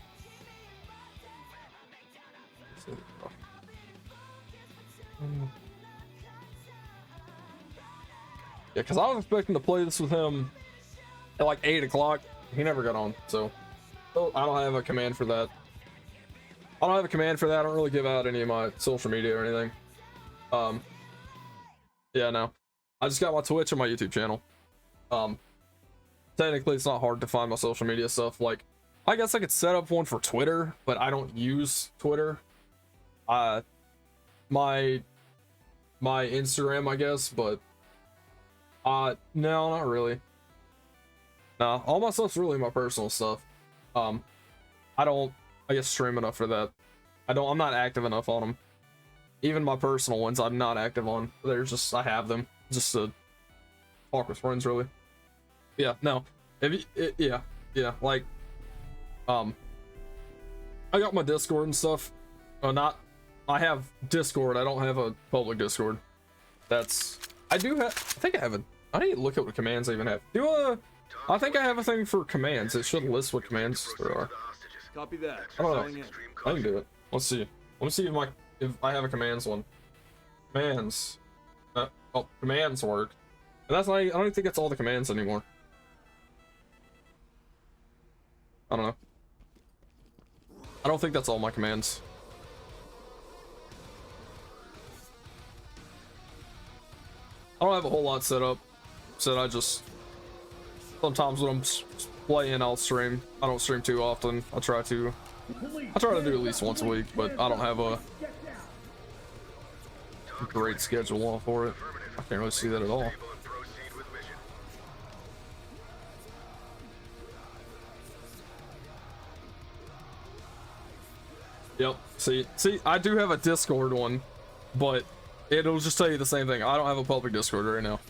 [SPEAKER 1] Yeah, because I was expecting to play this with him at like 8 o'clock. He never got on, so I don't have a command for that. I don't really give out any of my social media or anything. Yeah, no. I just got my Twitch and my YouTube channel. Technically, it's not hard to find my social media stuff. Like, I guess I could set up one for Twitter, but I don't use Twitter. My Instagram, I guess, but no, not really. Nah, all my stuff's really my personal stuff. I don't, I guess, stream enough for that. I'm not active enough on them. Even my personal ones, I'm not active on. They're just, I have them just to talk with friends, really. Yeah, no. If you, yeah, like, I got my Discord and stuff. I have Discord. I don't have a public Discord. I think I have I need to look at what commands I even have. I think I have a thing for commands. It should list what commands there are.
[SPEAKER 11] Copy that.
[SPEAKER 1] I don't
[SPEAKER 11] Calling
[SPEAKER 1] know.
[SPEAKER 11] in.
[SPEAKER 1] I can do it. Let's see. Let me see if I have a commands one. Commands. Oh, commands work. And that's not. I don't think it's all the commands anymore. I don't know. I don't think that's all my commands. I don't have a whole lot set up. So I just sometimes when I'm playing, I'll stream. I don't stream too often. I try to do at least once a week, but I don't have a great schedule for it. I can't really see that at all. Yep. See, I do have a Discord one, but it'll just tell you the same thing. I don't have a public Discord right now.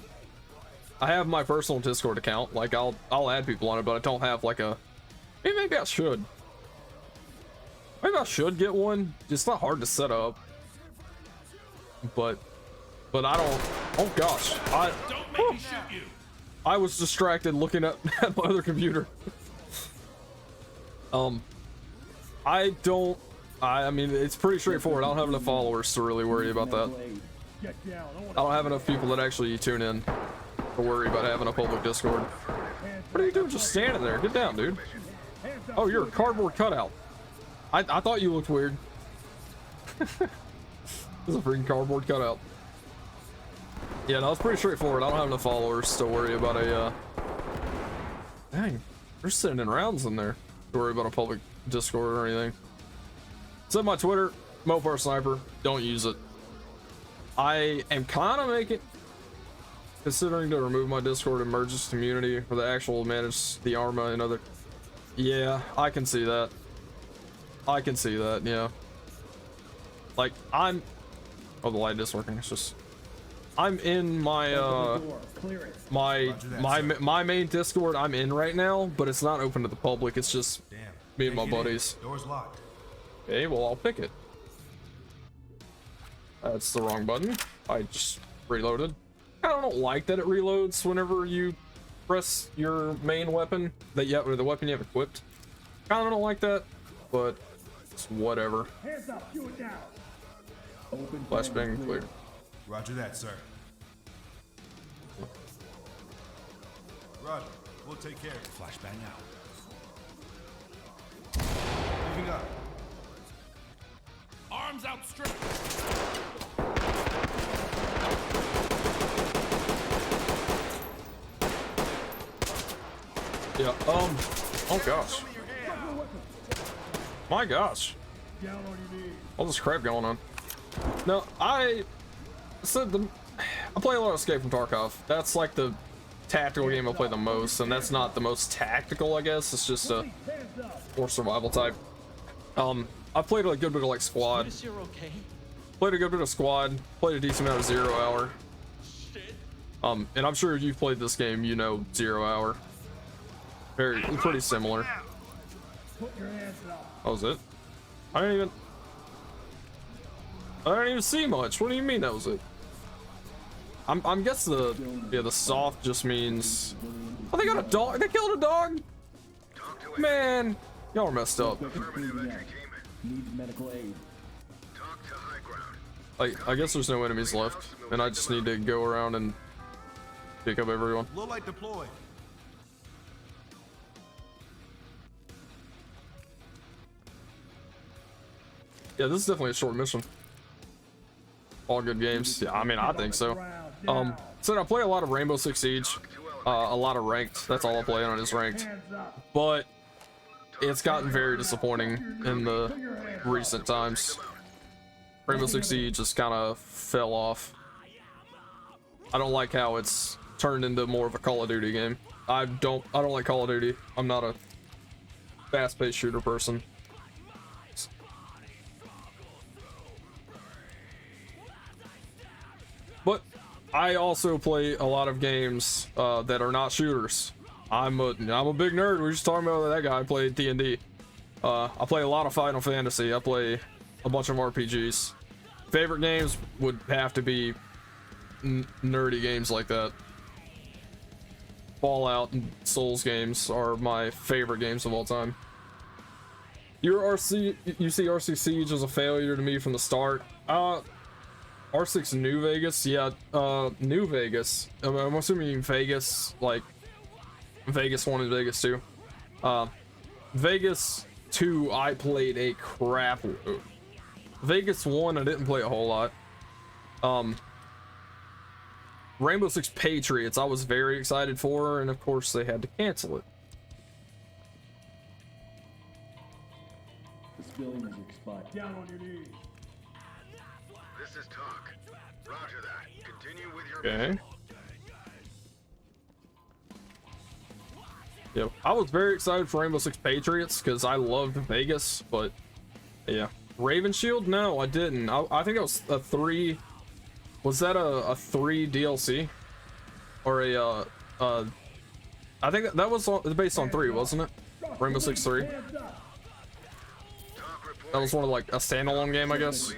[SPEAKER 1] I have my personal Discord account. Like I'll add people on it, but I don't have like a. Maybe I should. Maybe I should get one. It's not hard to set up. But I don't. Oh gosh,
[SPEAKER 10] Don't make me shoot you.
[SPEAKER 1] I was distracted looking at my other computer. I mean, it's pretty straightforward. I don't have enough followers to really worry about that. I don't have enough people that actually tune in to worry about having a public Discord. What are you doing just standing there? Get down, dude. Oh, you're a cardboard cutout. I thought you looked weird. This is a freaking cardboard cutout. Yeah, no, it's pretty straightforward. I don't have enough followers to worry about a, Dang, they're sending in rounds in there to worry about a public Discord or anything. It's on my Twitter, moparsniper. Don't use it. I am kind of considering to remove my Discord and merge this community for the actual manage the Arma and other. Yeah, I can see that. I can see that. Yeah. Like oh, the light is working. It's just I'm in my my main Discord I'm in right now, but it's not open to the public. It's just me and my buddies.
[SPEAKER 9] Door's locked.
[SPEAKER 1] Okay, well, I'll pick it. That's the wrong button. I just reloaded. I don't like that it reloads whenever you press your main weapon that you have, or the weapon you have equipped. Kind of don't like that, but it's whatever. Flashbang clear.
[SPEAKER 9] Roger that, sir. Roger. We'll take care of it. Flashbang out. Moving up.
[SPEAKER 10] Arms outstretched.
[SPEAKER 1] Yeah, oh gosh. My gosh. All this crap going on. No, I play a lot of Escape from Tarkov. That's like the tactical game I play the most, and that's not the most tactical, I guess. It's just a more survival type. I played a good bit of like Squad. Played a good bit of Squad. Played a decent amount of 0 Hour. And I'm sure if you've played this game, you know 0 Hour. Pretty similar. That was it. I didn't even see much. What do you mean that was it? I'm guess the soft just means. Oh, they got a dog. They killed a dog. Man, y'all are messed up. Like, I guess there's no enemies left, and I just need to go around and pick up everyone.
[SPEAKER 9] Low light deployed.
[SPEAKER 1] Yeah, this is definitely a short mission. All good games. Yeah, I mean, I think so. So I play a lot of Rainbow Six Siege, a lot of ranked. That's all I play on is ranked. But it's gotten very disappointing in the recent times. Rainbow Six Siege just kind of fell off. I don't like how it's turned into more of a Call of Duty game. I don't like Call of Duty. I'm not a fast-paced shooter person. But I also play a lot of games that are not shooters. I'm a big nerd. We were just talking about that guy. I played D&D. I play a lot of Final Fantasy. I play a bunch of RPGs. Favorite games would have to be nerdy games like that. Fallout and Souls games are my favorite games of all time. You see RC Siege as a failure to me from the start. R6 New Vegas, yeah, New Vegas. I'm assuming Vegas, like Vegas 1 and Vegas 2. Vegas 2, I played a crap load. Vegas 1, I didn't play a whole lot. Rainbow Six Patriots, I was very excited for, and of course they had to cancel it.
[SPEAKER 6] The civilian is expired.
[SPEAKER 7] Down on your knees.
[SPEAKER 4] This is talk. Roger that. Continue with your
[SPEAKER 1] Okay. Yep, I was very excited for Rainbow Six Patriots because I loved Vegas, but yeah. Raven Shield? No, I didn't. I think it was a 3. Was that a 3 DLC? Or a I think that was based on 3, wasn't it? Rainbow Six 3. That was one of like a standalone game, I guess.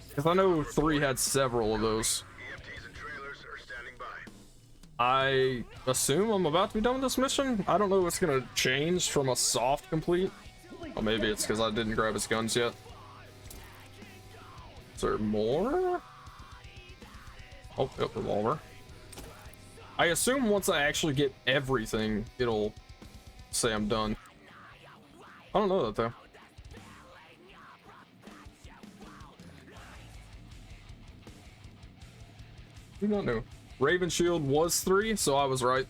[SPEAKER 1] Because I know 3 had several of those. I assume I'm about to be done with this mission. I don't know if it's gonna change from a soft complete. Or maybe it's because I didn't grab his guns yet. Is there more? Oh, yep, revolver. I assume once I actually get everything, it'll say I'm done. I don't know that though. Do not know. Raven Shield was 3, so I was right.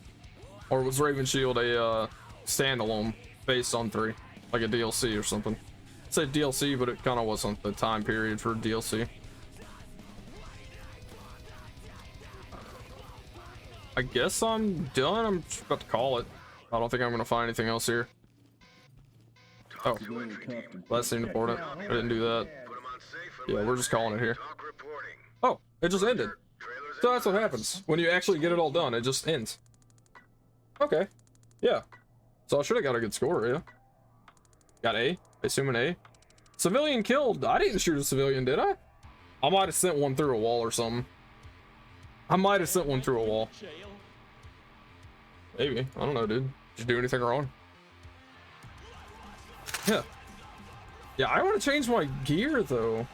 [SPEAKER 1] Or was Raven Shield a standalone based on 3, like a DLC or something? I said DLC, but it kind of wasn't the time period for DLC. I guess I'm done. I'm just about to call it. I don't think I'm gonna find anything else here. Oh, that seemed important. I didn't do that. Yeah, we're just calling it here. Oh, it just ended. So that's what happens when you actually get it all done. It just ends. Okay. Yeah. So I should have got a good score, yeah. Got A. I assume an A. Civilian killed. I didn't shoot a civilian, did I? I might have sent one through a wall or something. I might have sent one through a wall. Maybe. I don't know, dude. Did you do anything wrong? Yeah. Yeah, I want to change my gear, though.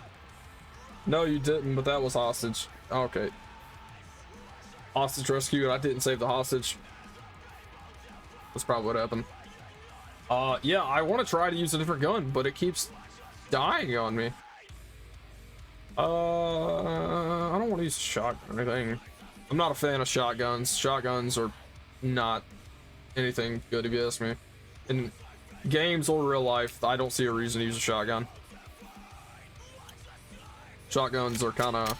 [SPEAKER 1] No, you didn't, but that was hostage. Okay. Hostage rescue, I didn't save the hostage. That's probably what happened. Yeah, I want to try to use a different gun, but it keeps dying on me. I don't want to use a shotgun or anything. I'm not a fan of shotguns. Shotguns are not anything good, if you ask me. In games or real life, I don't see a reason to use a shotgun. Shotguns are kind of,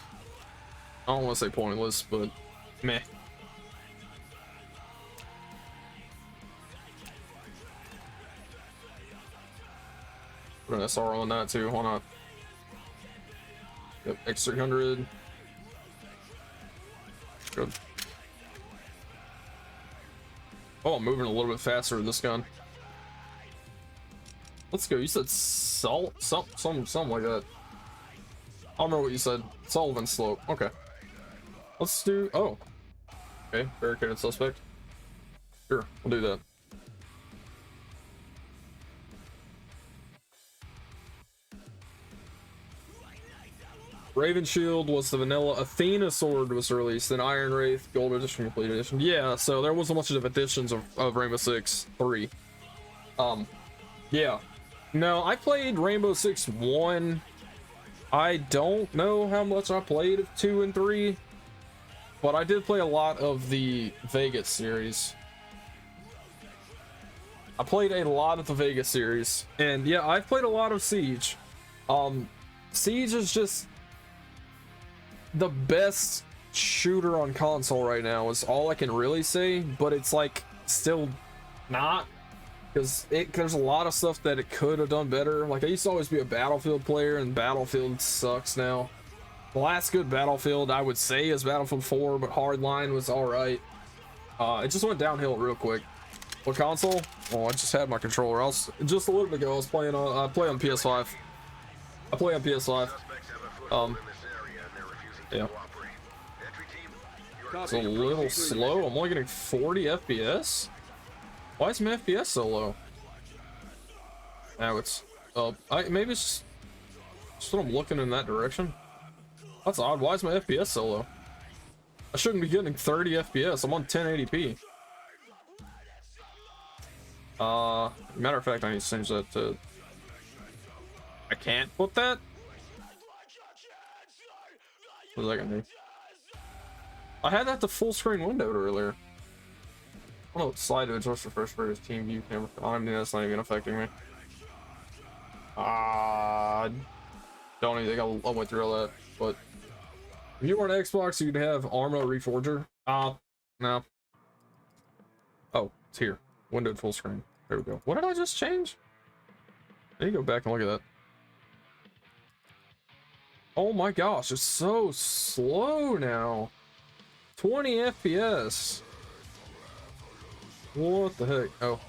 [SPEAKER 1] I don't want to say pointless, but meh. Put an SR on that too, why not? Yep, X300. Good. Oh, I'm moving a little bit faster with this gun. Let's go. You said salt, something like that. I don't remember what you said. Sullivan Slope. Okay. Let's do. Oh. Okay. Barricaded suspect. Sure, we'll do that. Raven Shield was the vanilla. Athena Sword was released. Then Iron Wraith, Gold Edition, Complete Edition. Yeah, so there was a bunch of editions of Rainbow Six 3. Yeah. No, I played Rainbow Six 1. I don't know how much I played of 2 and 3, but I did play a lot of the Vegas series. I played a lot of the Vegas series, and yeah, I've played a lot of Siege. Siege is just the best shooter on console right now is all I can really say, but it's like still not, because there's a lot of stuff that it could have done better. Like I used to always be a Battlefield player, and Battlefield sucks now. The last good Battlefield I would say is Battlefield 4, but Hardline was alright. It just went downhill real quick. What console? Oh, I just had my controller. Just a little bit ago I was playing on I play on PS5. I play on PS5. Yeah. It's a little slow. I'm only getting 40 FPS. Why is my FPS so low? Now it's up. Maybe it's just that I'm looking in that direction. That's odd. Why is my FPS so low? I shouldn't be getting 30 FPS. I'm on 1080p. Matter of fact, I need to change that to... I can't put that? What is that gonna do? I had that to full screen windowed earlier. I don't know what slide to adjust refresh for his team view camera. I mean, that's not even affecting me. Don't even think I went through all that. But if you were an Xbox, you'd have Arma Reforger. No. Oh, it's here. Windowed full screen. There we go. What did I just change? I need to go back and look at that. Oh my gosh, it's so slow now. 20 FPS. What the heck? Oh,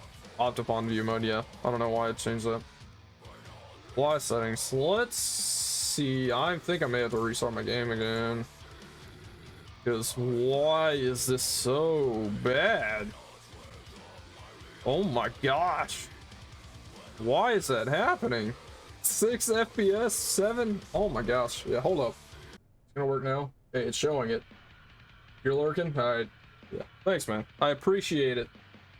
[SPEAKER 1] Optifon view mode, yeah. I don't know why I changed that. Fly settings. Let's see. I think I may have to restart my game again. Because why is this so bad? Oh my gosh. Why is that happening? 6 FPS, 7. Oh my gosh. Yeah, hold up. It's gonna work now. Hey, it's showing it. You're lurking? Alright. Yeah. Thanks, man. I appreciate it.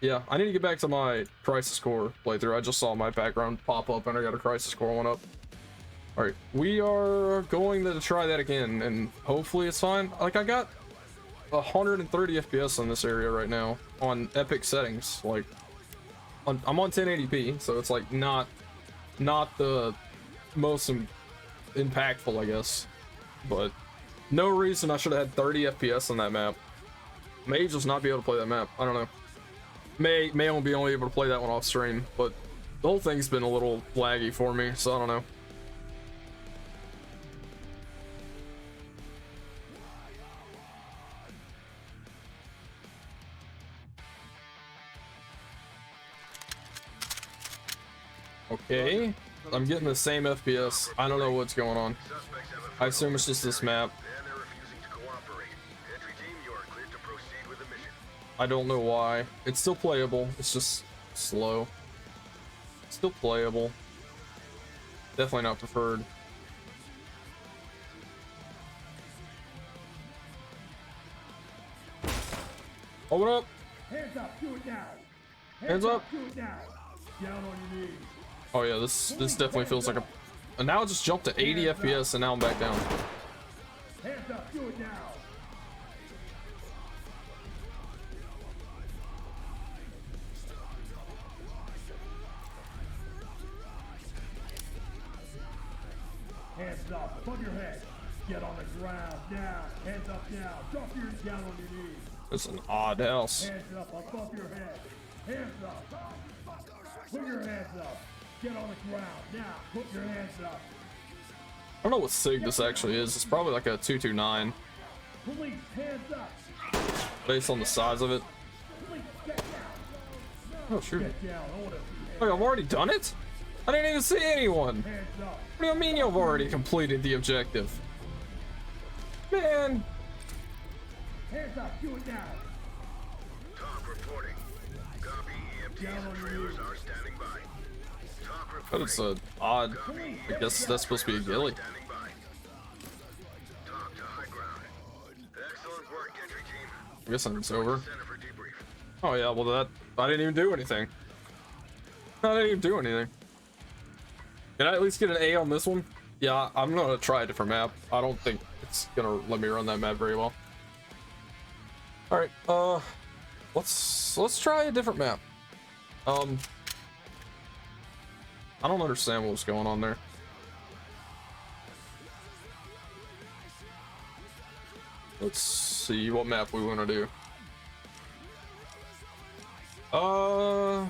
[SPEAKER 1] Yeah, I need to get back to my Crisis Core playthrough. I just saw my background pop up and I got a Crisis Core one up. Alright, we are going to try that again and hopefully it's fine. Like, I got 130 FPS in this area right now on epic settings. Like, I'm on 1080p, so it's like not the most impactful, I guess. But no reason I should have had 30 FPS on that map. May just not be able to play that map. I don't know. May only be able to play that one off stream, but the whole thing's been a little laggy for me, so I don't know. Okay, I'm getting the same FPS. I don't know what's going on. I assume it's just this map. I don't know why. It's still playable. It's just slow. Still playable. Definitely not preferred. Hold it up.
[SPEAKER 7] Hands up, do it now.
[SPEAKER 1] Hands up.
[SPEAKER 7] Do it now. Down on your knees.
[SPEAKER 1] Oh yeah, this definitely feels like a... And now it just jumped to 80 FPS and now I'm back down.
[SPEAKER 7] Hands up, do it now. Hands up, above your head. Get on the ground, down. Hands up, down. Drop your down on your knees.
[SPEAKER 1] It's an odd house.
[SPEAKER 7] Hands up above your head. Hands up. Put your hands up. Get on the ground, now. Put your hands up.
[SPEAKER 1] I don't know what SIG this actually is. It's probably like a 229.
[SPEAKER 7] Police, hands up.
[SPEAKER 1] Based on the size of it.
[SPEAKER 7] Police, get down.
[SPEAKER 1] Oh, shoot.
[SPEAKER 7] Get down. Order.
[SPEAKER 1] Wait, I've already done it? I didn't even see anyone.
[SPEAKER 7] Hands up.
[SPEAKER 1] What do you mean you've already completed the objective? Man.
[SPEAKER 7] Hands up, do it now.
[SPEAKER 4] Talk reporting. Copy. EMTs and trailers are standing by. Talk reporting.
[SPEAKER 1] But it's a odd. I guess that's supposed to be a ghillie.
[SPEAKER 4] Standing by. Talk to high ground. Excellent work, entry team.
[SPEAKER 1] I guess it's over.
[SPEAKER 4] Center for debrief.
[SPEAKER 1] Oh yeah, well that I didn't even do anything. I didn't even do anything. Can I at least get an A on this one? Yeah, I'm gonna try a different map. I don't think it's gonna let me run that map very well. All right, let's try a different map. I don't understand what's going on there. Let's see what map we want to do. I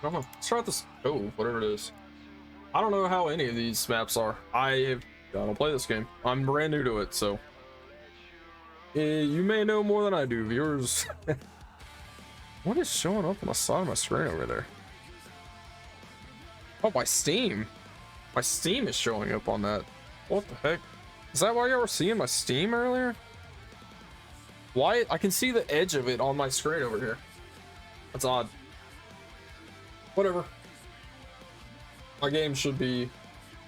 [SPEAKER 1] don't know. Let's try this. Oh, whatever it is. I don't know how any of these maps are. I don't play this game. I'm brand new to it, so you may know more than I do, viewers. What is showing up on the side of my screen over there? Oh, my Steam. My Steam is showing up on that. What the heck? Is that why y'all were seeing my Steam earlier? Why? I can see the edge of it on my screen over here. That's odd. Whatever. My game should be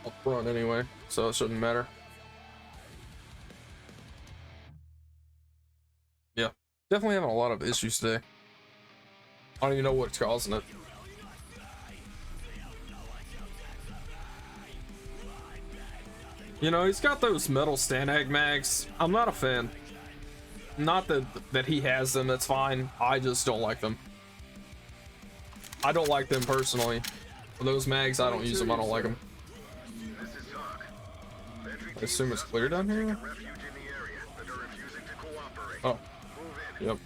[SPEAKER 1] up front anyway, so it shouldn't matter. Yeah, definitely having a lot of issues today. I don't even know what's causing it. You know, he's got those metal Stanag mags. I'm not a fan. Not that he has them, that's fine. I just don't like them. I don't like them personally. For those mags, I don't use them. I don't like them. I assume it's clear down here? Oh. Yep.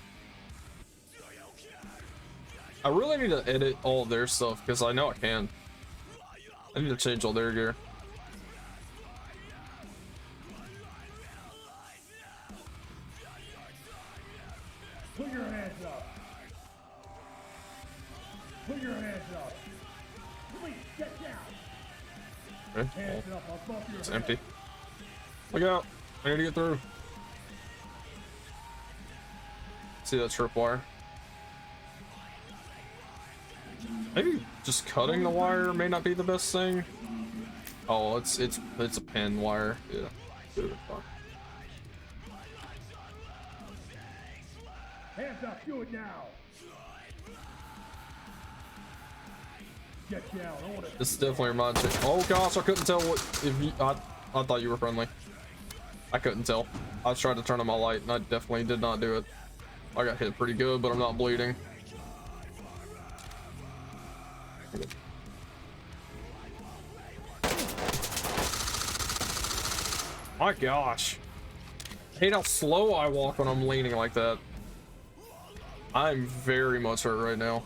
[SPEAKER 1] I really need to edit all of their stuff because I know I can. I need to change all their gear.
[SPEAKER 7] Put your hands up. Put your hands up. Please get down.
[SPEAKER 1] Okay.
[SPEAKER 7] Hands up above your
[SPEAKER 1] It's
[SPEAKER 7] head.
[SPEAKER 1] empty. Look out. I need to get through. See that tripwire? Maybe just cutting the wire may not be the best thing. Oh, it's a pin wire. Yeah.
[SPEAKER 7] Hands up, do it now. Get down. I want to.
[SPEAKER 1] This definitely reminds me. Oh gosh, I couldn't tell what if you. I thought you were friendly. I couldn't tell. I was trying to turn on my light, and I definitely did not do it. I got hit pretty good, but I'm not bleeding. My gosh. I hate how slow I walk when I'm leaning like that. I'm very much hurt right now.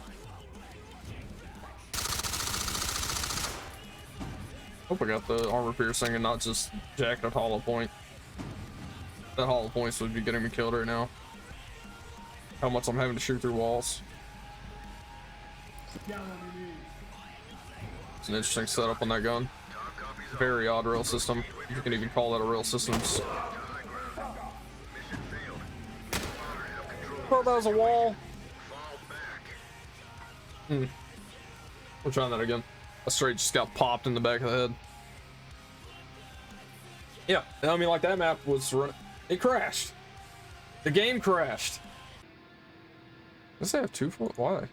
[SPEAKER 1] Hope I got the armor piercing and not just jacked at hollow point. That hollow points would be getting me killed right now. How much I'm having to shoot through walls.
[SPEAKER 7] Down on your knees.
[SPEAKER 1] It's an interesting setup on that gun. Very odd rail system. You can even call that a rail system. Oh, that was a wall. We're trying that again. A straight just got popped in the back of the head. Yeah, I mean, like that map was running. It crashed. The game crashed. Does it have 2 foot? Why?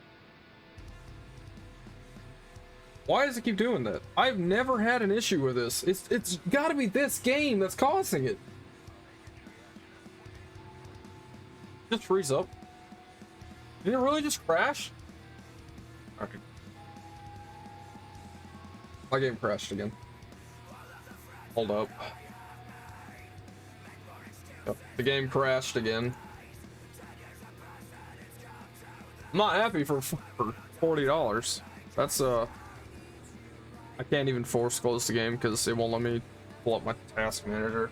[SPEAKER 1] Why does it keep doing that? I've never had an issue with this. It's got to be this game that's causing it. Just freeze up. Did it really just crash? Okay. My game crashed again. Hold up. Yep, the game crashed again. I'm not happy for $40. That's I can't even force close the game because it won't let me pull up my task manager.